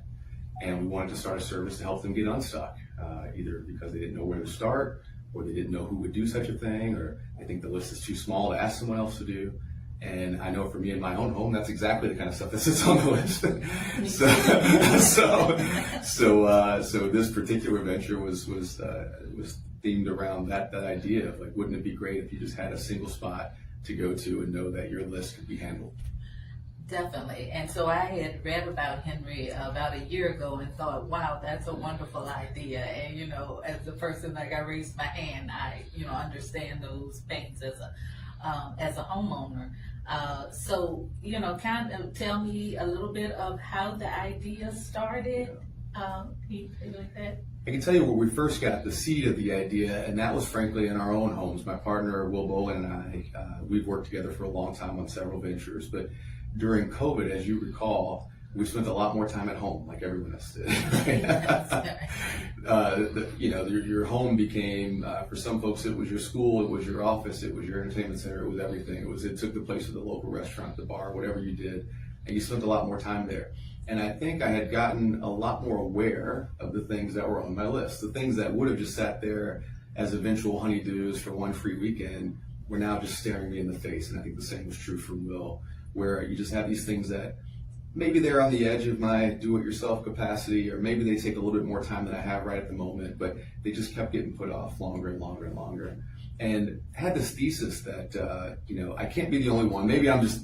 And we wanted to start a service to help them get unstuck, either because they didn't know where to start, or they didn't know who would do such a thing, or they think the list is too small to ask someone else to do. And I know for me in my own home, that's exactly the kind of stuff that sits on the list. So this particular venture was themed around that idea of, like, wouldn't it be great if you just had a single spot to go to and know that your list could be handled? Definitely. And so I had read about Henry about a year ago and thought, wow, that's a wonderful idea. And, as the person, I raised my hand, I, understand those pains as a homeowner. So, kind of tell me a little bit of how the idea started. Can you like that? I can tell you where we first got the seed of the idea, and that was frankly in our own homes. My partner, Will Bolin, and I, we've worked together for a long time on several ventures, but during COVID, as you recall, we spent a lot more time at home, like everyone else did. Right? Your home became, for some folks, it was your school, it was your office, it was your entertainment center, it was everything. It took the place of the local restaurant, the bar, whatever you did, and you spent a lot more time there. And I think I had gotten a lot more aware of the things that were on my list. The things that would have just sat there as eventual honeydews for one free weekend were now just staring me in the face. And I think the same was true for Will, where you just have these things that maybe they're on the edge of my do-it-yourself capacity, or maybe they take a little bit more time than I have right at the moment, but they just kept getting put off longer and longer and longer. And I had this thesis that, I can't be the only one. Maybe I'm just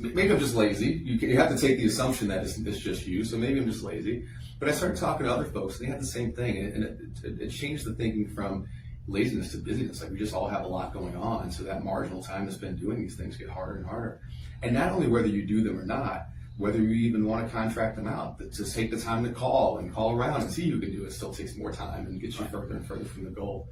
lazy. You have to take the assumption that it's just you, so maybe I'm just lazy. But I started talking to other folks, and they had the same thing, and it changed the thinking from laziness to busyness. Like, we just all have a lot going on, so that marginal time to spend doing these things get harder and harder. And not only whether you do them or not, whether you even want to contract them out, to take the time to call around and see who can do it still takes more time and gets you further and further from the goal.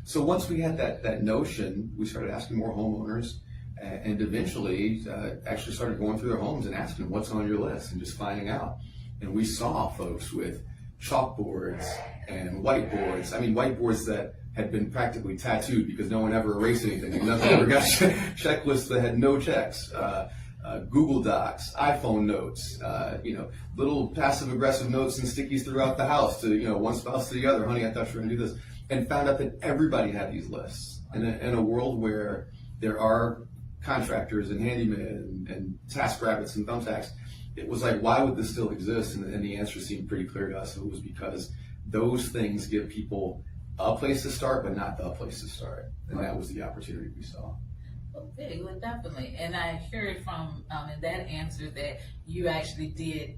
So once we had that notion, we started asking more homeowners, and eventually actually started going through their homes and asking them what's on your list and just finding out. And we saw folks with chalkboards and whiteboards. I mean, whiteboards that had been practically tattooed because no one ever erased anything. And nothing ever got checklists that had no checks. Google Docs, iPhone notes, little passive aggressive notes and stickies throughout the house to, one spouse to the other, honey, I thought you were gonna do this, and found out that everybody had these lists. And in a world where there are contractors and handymen and TaskRabbits and thumbtacks, it was like, why would this still exist? And the answer seemed pretty clear to us. It was because those things give people a place to start, but not the place to start. And that was the opportunity we saw. Okay, well, definitely. And I heard from in that answer that you actually did,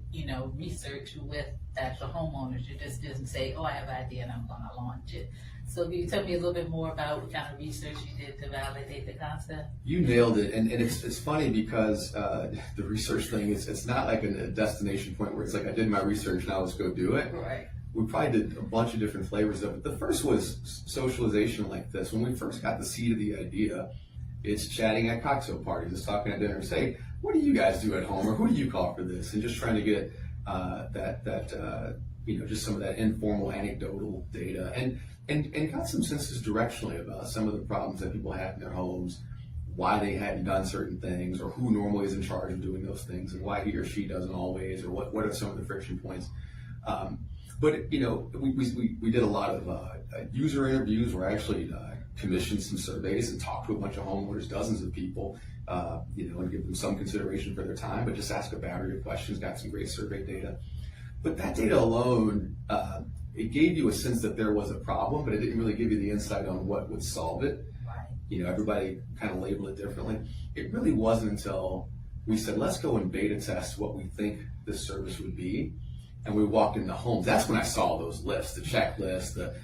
research with actual homeowners. You just didn't say, oh, I have an idea and I'm going to launch it. So can you tell me a little bit more about what kind of research you did to validate the concept? You nailed it. And it's funny because the research thing, it's not like a destination point where it's like, I did my research, now let's go do it. Right. We probably did a bunch of different flavors of it. The first was socialization like this. When we first got the seed of the idea, it's chatting at cocktail parties, it's talking at dinner, say, what do you guys do at home, or who do you call for this? And just trying to get just some of that informal anecdotal data, and got some senses directionally about some of the problems that people have in their homes, why they hadn't done certain things, or who normally is in charge of doing those things, and why he or she doesn't always, or what are some of the friction points. But we did a lot of user interviews. Where I actually commissioned some surveys and talked to a bunch of homeowners, dozens of people, and give them some consideration for their time, but just ask a battery of questions, got some great survey data. But that data alone, it gave you a sense that there was a problem, but it didn't really give you the insight on what would solve it. Everybody kind of labeled it differently. It really wasn't until we said, let's go and beta test what we think this service would be. And we walked into homes. That's when I saw those lists, the checklist, the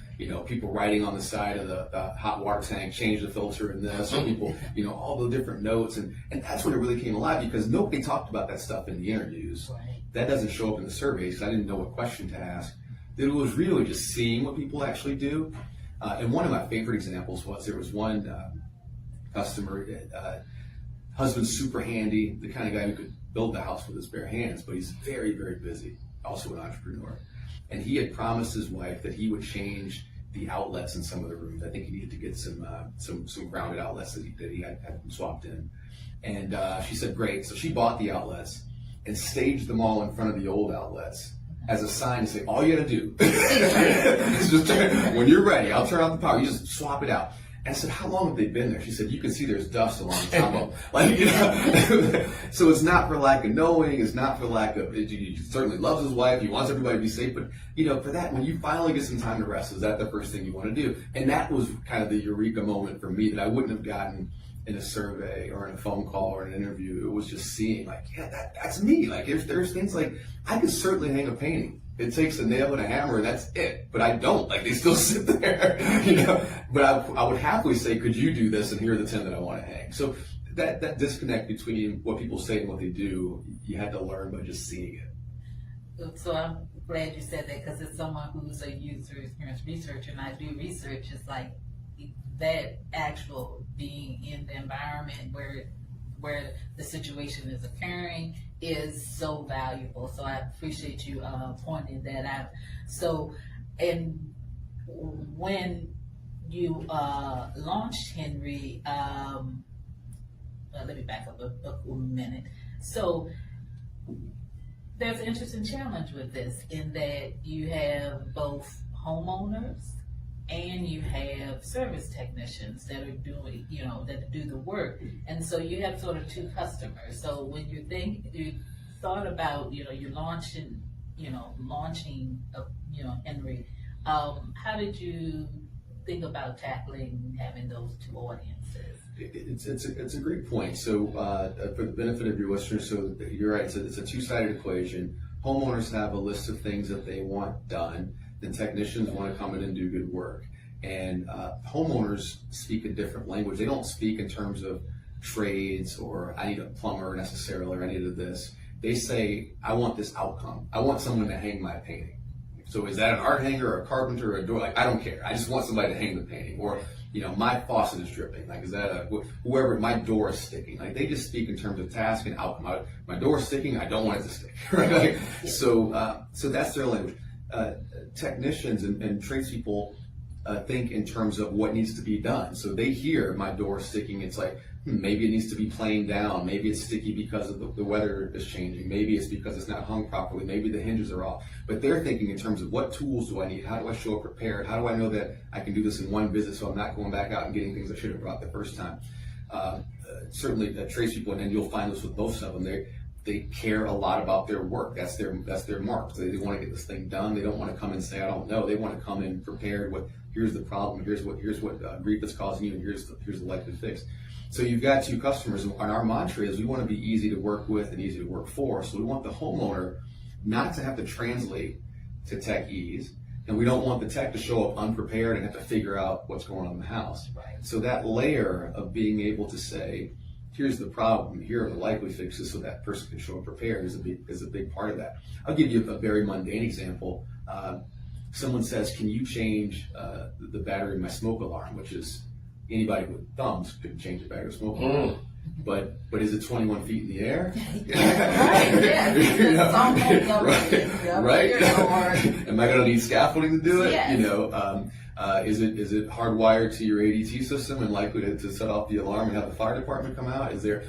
people writing on the side of the hot water tank, change the filter in this, or people, all the different notes. And that's when it really came alive, because nobody talked about that stuff in the interviews. Right. That doesn't show up in the surveys, because I didn't know what question to ask. It was really just seeing what people actually do. And one of my favorite examples was, there was one customer, husband's super handy, the kind of guy who could build the house with his bare hands, but he's very, very busy. Also an entrepreneur, and he had promised his wife that he would change the outlets in some of the rooms. I think he needed to get some grounded outlets that he had swapped in, and she said great. So she bought the outlets and staged them all in front of the old outlets as a sign to say, all you gotta do is just when you're ready, I'll turn off the power. You just swap it out. And I said, how long have they been there? She said, you can see there's dust along the top of them. So it's not for lack of knowing, it's not for lack of, he certainly loves his wife, he wants everybody to be safe, but for that, when you finally get some time to rest, is that the first thing you want to do? And that was kind of the eureka moment for me that I wouldn't have gotten in a survey or in a phone call or an interview. It was just seeing, like, yeah, that's me. Like, if there's things like, I could certainly hang a painting. It takes a nail and a hammer, and that's it. But I don't. Like, they still sit there, But I would happily say, could you do this? And here are the 10 that I want to hang. So that disconnect between what people say and what they do, you had to learn by just seeing it. So I'm glad you said that, because it's someone who's a user experience researcher, and I do research. It's like that actual being in the environment where the situation is occurring is so valuable. So I appreciate you pointing that out. So, and when you launched Henry, let me back up a minute. So there's an interesting challenge with this, in that you have both homeowners and you have service technicians that are doing, that do the work. And so you have sort of two customers. So when you thought about, you're launching, Henry, how did you think about tackling having those two audiences? It's a great point. So for the benefit of your listeners, so you're right, it's a two-sided equation. Homeowners have a list of things that they want done. Then technicians want to come in and do good work. And homeowners speak a different language. They don't speak in terms of trades, or I need a plumber necessarily, or I need this. They say, I want this outcome. I want someone to hang my painting. So is that an art hanger, or a carpenter, or a door? Like, I don't care. I just want somebody to hang the painting. Or, my faucet is dripping. Like, is that whoever, my door is sticking. Like, they just speak in terms of task and outcome. My door is sticking. I don't want it to stick. Right? So that's their language. Technicians and tradespeople think in terms of what needs to be done. So they hear my door sticking. It's like, maybe it needs to be planed down. Maybe it's sticky because of the weather is changing. Maybe it's because it's not hung properly. Maybe the hinges are off. But they're thinking in terms of what tools do I need? How do I show up prepared? How do I know that I can do this in one visit so I'm not going back out and getting things I should have brought the first time? Certainly, tradespeople, and you'll find this with most of them, they care a lot about their work. That's their mark. They want to get this thing done. They don't want to come and say, I don't know. They want to come in prepared with, here's the problem, here's what grief is causing you, and here's the likely fix. So you've got two customers, and our mantra is we want to be easy to work with and easy to work for. So we want the homeowner not to have to translate to tech ease, and we don't want the tech to show up unprepared and have to figure out what's going on in the house. Right. So that layer of being able to say, here's the problem, here are the likely fixes, so that person can show up prepared is a big part of that. I'll give you a very mundane example. Someone says, can you change the battery in my smoke alarm, which is anybody with thumbs could change the battery of smoke alarm. But is it 21 feet in the air? Right? Am I going to need scaffolding to do it? Yes. Is it hardwired to your ADT system and likely to set off the alarm and have the fire department come out? Is there,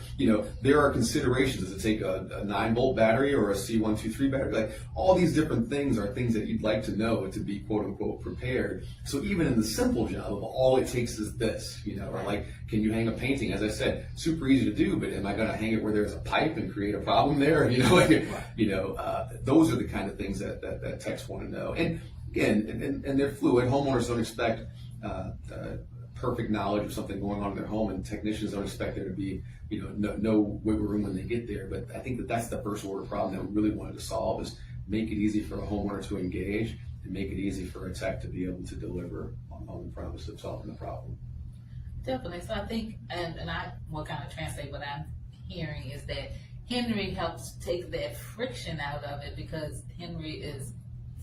there are considerations. Does it take a 9-volt battery or a C123 battery? Like, all these different things are things that you'd like to know to be quote unquote prepared. So even in the simple job of all it takes is this, or like, can you hang a painting? As I said, super easy to do, but am I going to hang it where there's a pipe and create a problem there? Those are the kind of things that techs want to know. And again, and they're fluid. Homeowners don't expect perfect knowledge of something going on in their home, and technicians don't expect there to be, no wiggle room when they get there. But I think that's the first order problem that we really wanted to solve, is make it easy for a homeowner to engage and make it easy for a tech to be able to deliver on the promise of solving the problem. Definitely. So I think, and I will kind of translate what I'm hearing, is that Henry helps take that friction out of it, because Henry is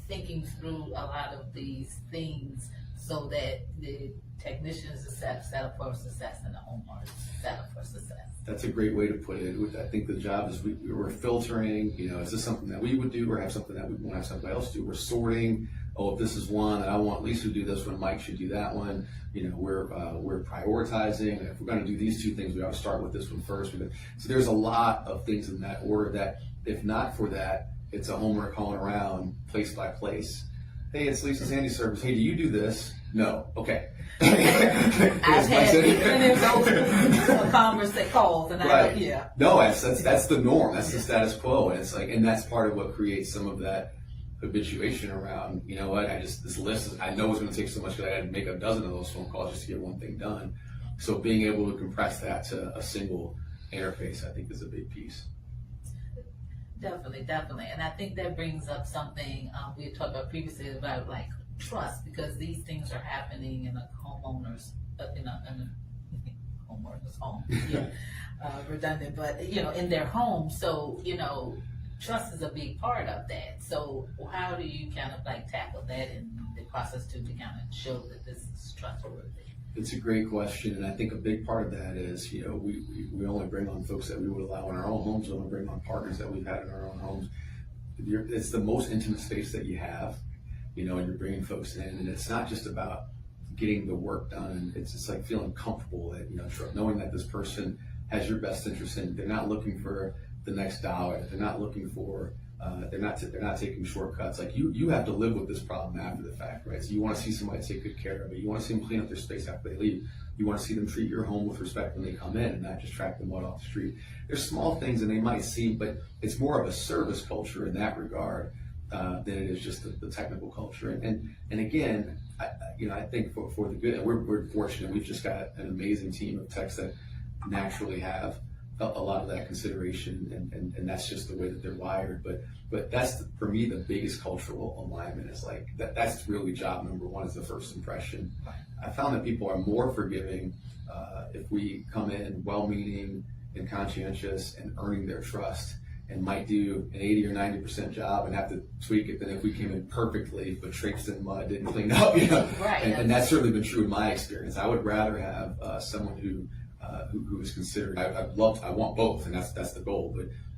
thinking through a lot of these things so that the technicians are set up for success and the homeowners set up for success. That's a great way to put it. I think the job is we're filtering, is this something that we would do, or have something that we want to have somebody else do? We're sorting, if this is one, and I want Lisa to do this one, Mike should do that one. We're prioritizing, and if we're going to do these two things, we ought to start with this one first. So there's a lot of things in that order that, if not for that, it's a homeowner calling around place by place. Hey, it's Lisa's handy service. Hey, do you do this? No. Okay. I've had a conversation calls, and right. Yeah. No, that's the norm. That's the status quo, and it's like, and that's part of what creates some of that habituation around. You know what? This list I know is going to take so much because I had to make a dozen of those phone calls just to get one thing done. So being able to compress that to a single interface, I think, is a big piece. Definitely. And I think that brings up something we had talked about previously about like trust, because these things are happening in a homeowner's, in a homeowner's home. Yeah, redundant, but in their home. So trust is a big part of that. So how do you kind of like tackle that in the process to kind of show that this is trustworthy? It's a great question, and I think a big part of that is, we only bring on folks that we would allow in our own homes. We only bring on partners that we've had in our own homes. It's the most intimate space that you have, and you're bringing folks in, and it's not just about getting the work done. It's just like feeling comfortable that, knowing that this person has your best interest in. They're not looking for the next dollar. They're not looking for. They're not taking shortcuts. Like you have to live with this problem after the fact, right? So you want to see somebody take good care of it. You want to see them clean up their space after they leave. You want to see them treat your home with respect when they come in, and not just track the mud off the street. There's small things, and they might seem, but it's more of a service culture in that regard than it is just the technical culture. And again, I think for the good, and we're fortunate. We've just got an amazing team of techs that naturally have a lot of that consideration, and that's just the way that they're wired. But that's for me the biggest cultural alignment is like that's really job number one, is the first impression. I found that people are more forgiving if we come in well-meaning and conscientious and earning their trust, and might do an 80 or 90% job and have to tweak it than if we came in perfectly but traipsed in mud, didn't clean up. Right. And that's certainly been true in my experience. I would rather have someone who is considerate. I want both, and that's the goal.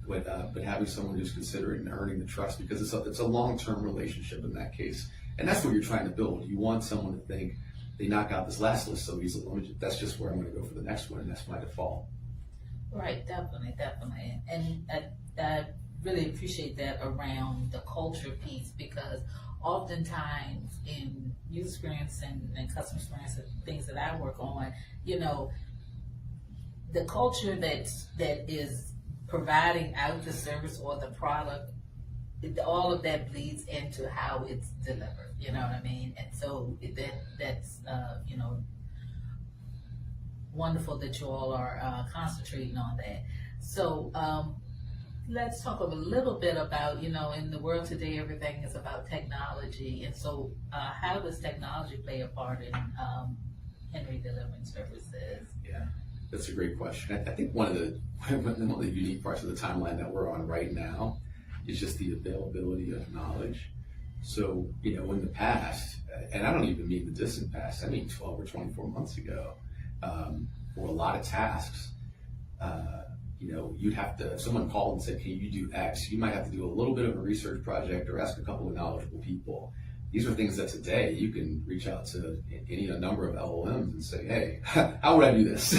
But having someone who's considerate and earning the trust, because it's a long-term relationship in that case, and that's what you're trying to build. You want someone to think, they knock out this last list so easily. That's just where I'm going to go for the next one, and that's my default. Right, definitely. And I really appreciate that around the culture piece, because oftentimes in user experience and customer experience and things that I work on, the culture that is providing out the service or the product, all of that bleeds into how it's delivered, you know what I mean? And so that's wonderful that you all are concentrating on that. So let's talk a little bit about, in the world today, everything is about technology. And so how does technology play a part in Henry delivering services? Yeah, that's a great question. I think one of the unique parts of the timeline that we're on right now is just the availability of knowledge. So, in the past, and I don't even mean the distant past, I mean 12 or 24 months ago, for a lot of tasks, you'd have to, if someone called and said, can you do X? You might have to do a little bit of a research project or ask a couple of knowledgeable people. These are things that today you can reach out to a number of LLMs and say, hey, how would I do this?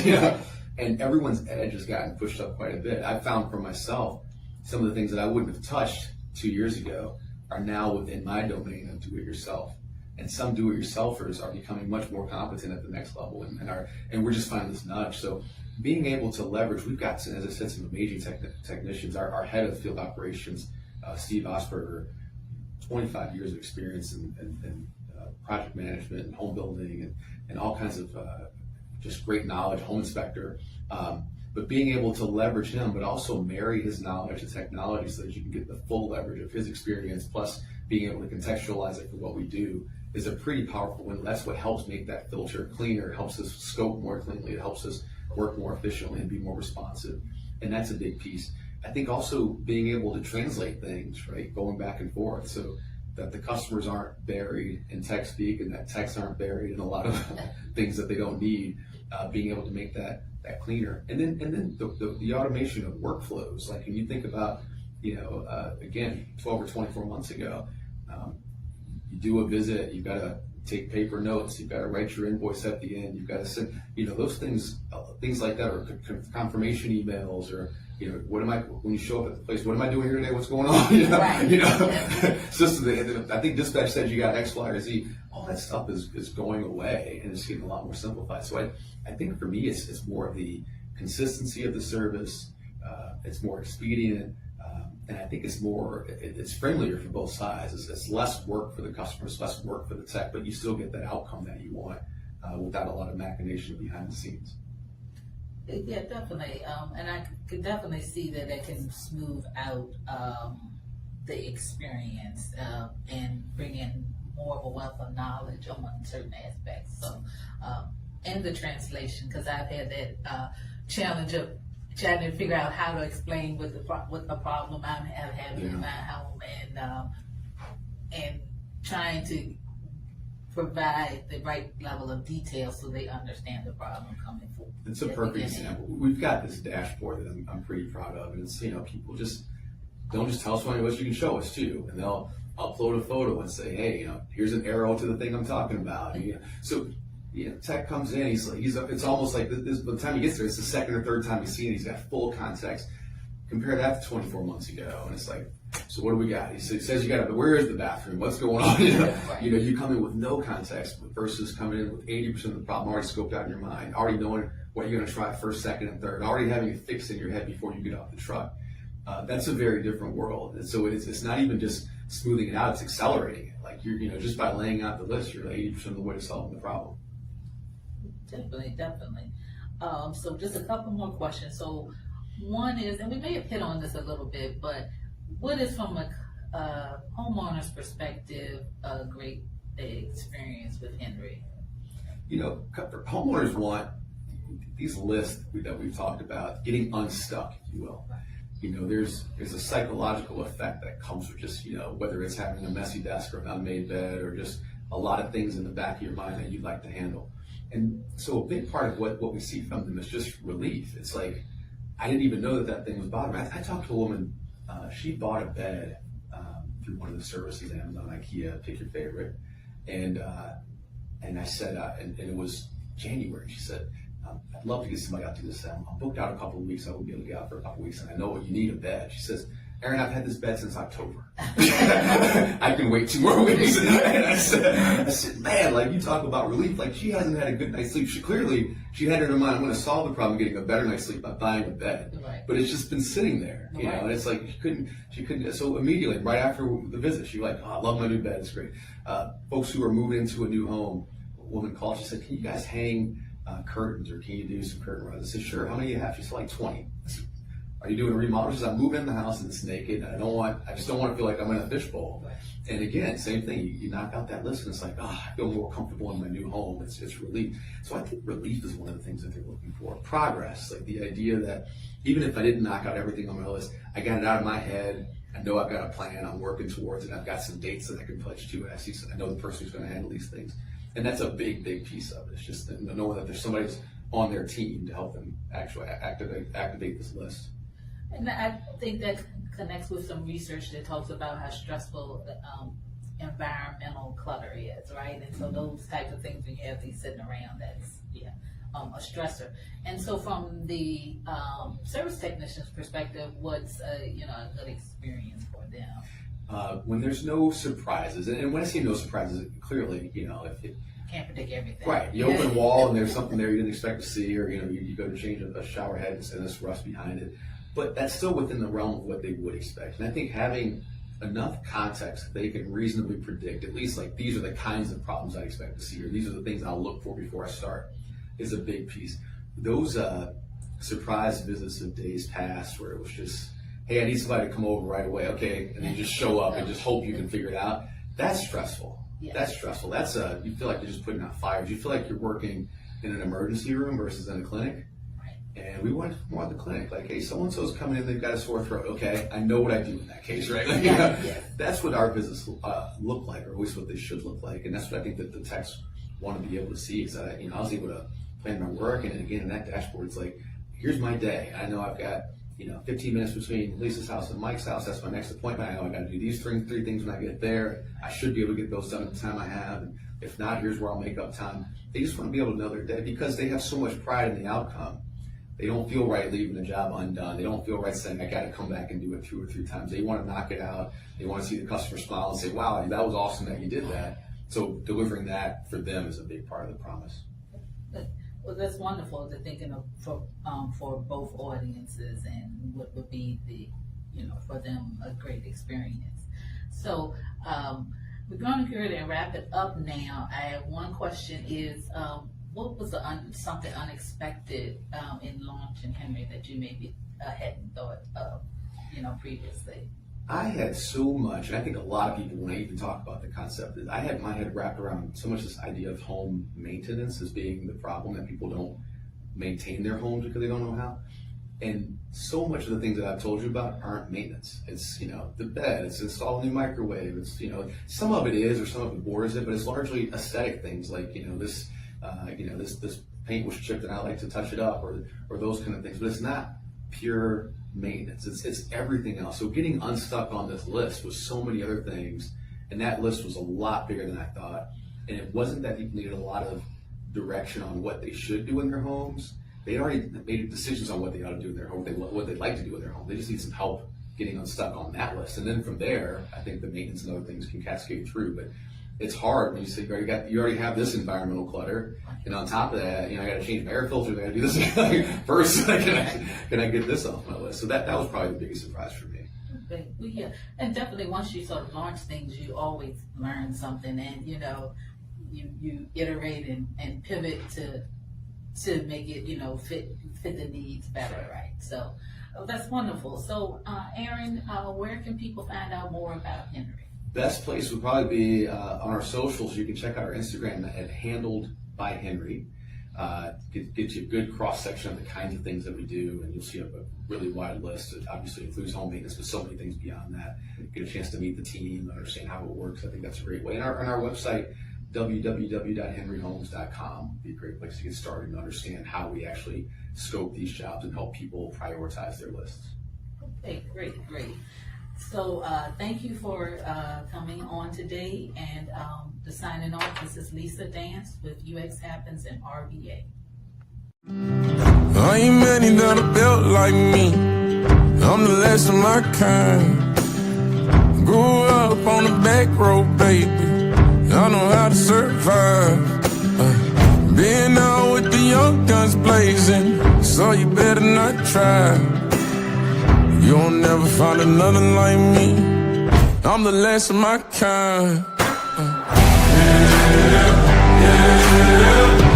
And everyone's edge has gotten pushed up quite a bit. I've found for myself, some of the things that I wouldn't have touched 2 years ago are now within my domain of do-it-yourself. And some do-it-yourselfers are becoming much more competent at the next level, and we're just finding this nudge. So being able to leverage, we've got, as I said, some amazing technicians. Our head of field operations, Steve Osberger, 25 years of experience in project management and home building and all kinds of just great knowledge, home inspector. But being able to leverage him, but also marry his knowledge to technology so that you can get the full leverage of his experience, plus being able to contextualize it for what we do, is a pretty powerful one. That's what helps make that filter cleaner, helps us scope more cleanly, it helps us work more efficiently and be more responsive. And that's a big piece. I think also being able to translate things, right, going back and forth, so that the customers aren't buried in tech speak and that techs aren't buried in a lot of things that they don't need, being able to make that cleaner. And then the automation of workflows. Like when you think about, again, 12 or 24 months ago, you do a visit, you've got to take paper notes, you've got to write your invoice at the end, you've got to send, those things like that, or confirmation emails, or, when you show up at the place, what am I doing here today? What's going on? Right. System, I think dispatch said you got X, Y, or Z. All that stuff is going away, and it's getting a lot more simplified. So I think for me, it's more of the consistency of the service. It's more expedient. And I think it's friendlier for both sides. It's less work for the customers, less work for the tech, but you still get that outcome that you want without a lot of machination behind the scenes. Yeah, definitely. And I could definitely see that it can smooth out the experience and bring in more of a wealth of knowledge on certain aspects. So, and the translation, because I've had that challenge of trying to figure out how to explain what the problem I'm having in my home, and trying to provide the right level of detail so they understand the problem coming forward. It's a perfect example. We've got this dashboard that I'm pretty proud of, and it's, people just don't just tell us what you can show us too, and they'll upload a photo and say, hey, here's an arrow to the thing I'm talking about. So tech comes in, it's almost like this, by the time he gets there, it's the second or third time he's seen it, he's got full context. Compare that to 24 months ago, and it's like, so what do we got? He says you got, where is the bathroom? What's going on? You come in with no context versus coming in with 80% of the problem already scoped out in your mind, already knowing what you're going to try first, second, and third, already having it fixed in your head before you get off the truck. That's a very different world. And so it's not even just smoothing it out, it's accelerating it. Like you're just by laying out the list, you're 80% of the way to solving the problem. Definitely. So just a couple more questions. So one is, and we may have hit on this a little bit, but what is, from a homeowner's perspective, a great experience with Henry? Homeowners want these lists that we've talked about, getting unstuck, if you will. There's a psychological effect that comes with just, whether it's having a messy desk or an unmade bed or just a lot of things in the back of your mind that you'd like to handle. And so a big part of what we see from them is just relief. It's like, I didn't even know that thing was bothering me. I talked to a woman, she bought a bed through one of the services, Amazon, IKEA, pick your favorite. And And I said, and it was January. She said, I'd love to get somebody out to do this. I'm booked out a couple of weeks. I won't be able to get out for a couple of weeks. And I know you need a bed. She says, Aaron, I've had this bed since October. I can wait 2 more weeks. And I said, man, like, you talk about relief. Like, she hasn't had a good night's sleep. She had in her mind, I'm going to solve the problem of getting a better night's sleep by buying a bed. Right. But it's just been sitting there, you know, and it's like she couldn't. So immediately, right after the visit, she was like, oh, I love my new bed. It's great. Folks who are moving into a new home, a woman called, she said, can you guys hang curtains, or can you do some curtain rods? I said, sure. How many do you have? She said, like 20. I said, are you doing a remodel? She said, I'm moving in the house and it's naked. And I just don't want to feel like I'm in a fishbowl. And again, same thing. You knock out that list and it's like, I feel more comfortable in my new home. It's relief. So I think relief is one of the things that they're looking for. Progress, like the idea that even if I didn't knock out everything on my list, I got it out of my head. I know I've got a plan. I'm working towards it. I've got some dates that I can pledge to. I know the person who's going to handle these things. And that's a big, big piece of it. It's just knowing that there's somebody on their team to help them actually activate this list. And I think that connects with some research that talks about how stressful environmental clutter is, right? And so those types of things, when you have these sitting around, that's a stressor. And so from the service technician's perspective, what's a good experience for them? When there's no surprises, and when I say no surprises, clearly, if it can't predict everything. Right. You open a wall and there's something there you didn't expect to see, or you go to change a shower head and there's rust behind it. But that's still within the realm of what they would expect. And I think having enough context that they can reasonably predict, at least like these are the kinds of problems I expect to see, or these are the things I'll look for before I start, is a big piece. Those surprise visits of days past where it was just, hey, I need somebody to come over right away, okay, and then just show up and just hope you can figure it out. That's stressful. Yeah. That's stressful. That's you feel like you're just putting out fires. You feel like you're working in an emergency room versus in a clinic. And we went more at the clinic, like, hey, so-and-so's coming in, they've got a sore throat. Okay, I know what I do in that case, right? Like, that's what our visits look like, or at least what they should look like. And that's what I think that the techs want to be able to see, is that, I was able to plan my work. And again, in that dashboard, it's like, here's my day. I know I've got, 15 minutes between Lisa's house and Mike's house. That's my next appointment. I know I got to do these three things when I get there. I should be able to get those done at the time I have. And if not, here's where I'll make up time. They just want to be able to know their day because they have so much pride in the outcome. They don't feel right leaving the job undone. They don't feel right saying, I got to come back and do it 2 or 3 times. They want to knock it out. They want to see the customer smile and say, wow, that was awesome that you did that. So delivering that for them is a big part of the promise. Well, that's wonderful to thinking of for both audiences and what would be the, for them a great experience. So we're going to go ahead and wrap it up now. I have one question is, what was something unexpected in launching Henry that you maybe hadn't thought of, previously? I had so much, and I think a lot of people, when I even talk about the concept, I had my head wrapped around so much this idea of home maintenance as being the problem, that people don't maintain their homes because they don't know how. And so much of the things that I've told you about aren't maintenance. It's, the bed, it's installing a new microwave, it's, some of it is, or some of it borders it, but it's largely aesthetic things like, this paint was chipped and I like to touch it up, or those kind of things. But it's not pure maintenance. It's everything else. So getting unstuck on this list was so many other things, and that list was a lot bigger than I thought. And it wasn't that people needed a lot of direction on what they should do in their homes. They had already made decisions on what they ought to do in their home, what they'd like to do in their home. They just need some help getting unstuck on that list. And then from there, I think the maintenance and other things can cascade through. But it's hard when you say you already have this environmental clutter, and on top of that, I got to change my air filters. I got to do this first. Can I get this off my list? So that was probably the biggest surprise for me. Okay. Well, yeah, and definitely once you sort of launch things, you always learn something, and you iterate and pivot to make it fit the needs better, right? So that's wonderful. So Aaron, where can people find out more about Henry? Best place would probably be on our socials. You can check out our Instagram at Handled by Henry. Get you a good cross section of the kinds of things that we do, and you'll see a really wide list. It obviously includes home maintenance, but so many things beyond that. Get a chance to meet the team, understand how it works. I think that's a great way. And on our website, www.henryhomes.com, would be a great place to get started and understand how we actually scope these jobs and help people prioritize their lists. Okay, great. So thank you for coming on today, and the signing off. This is Lisa Dance with UX Happens in RVA. I ain't many that are built like me. I'm the last of my kind. Grew up on the back road, baby. I know how to survive. Being out with the young guns blazing, so you better not try. You'll never find another like me. I'm the last of my kind. Yeah, yeah, yeah.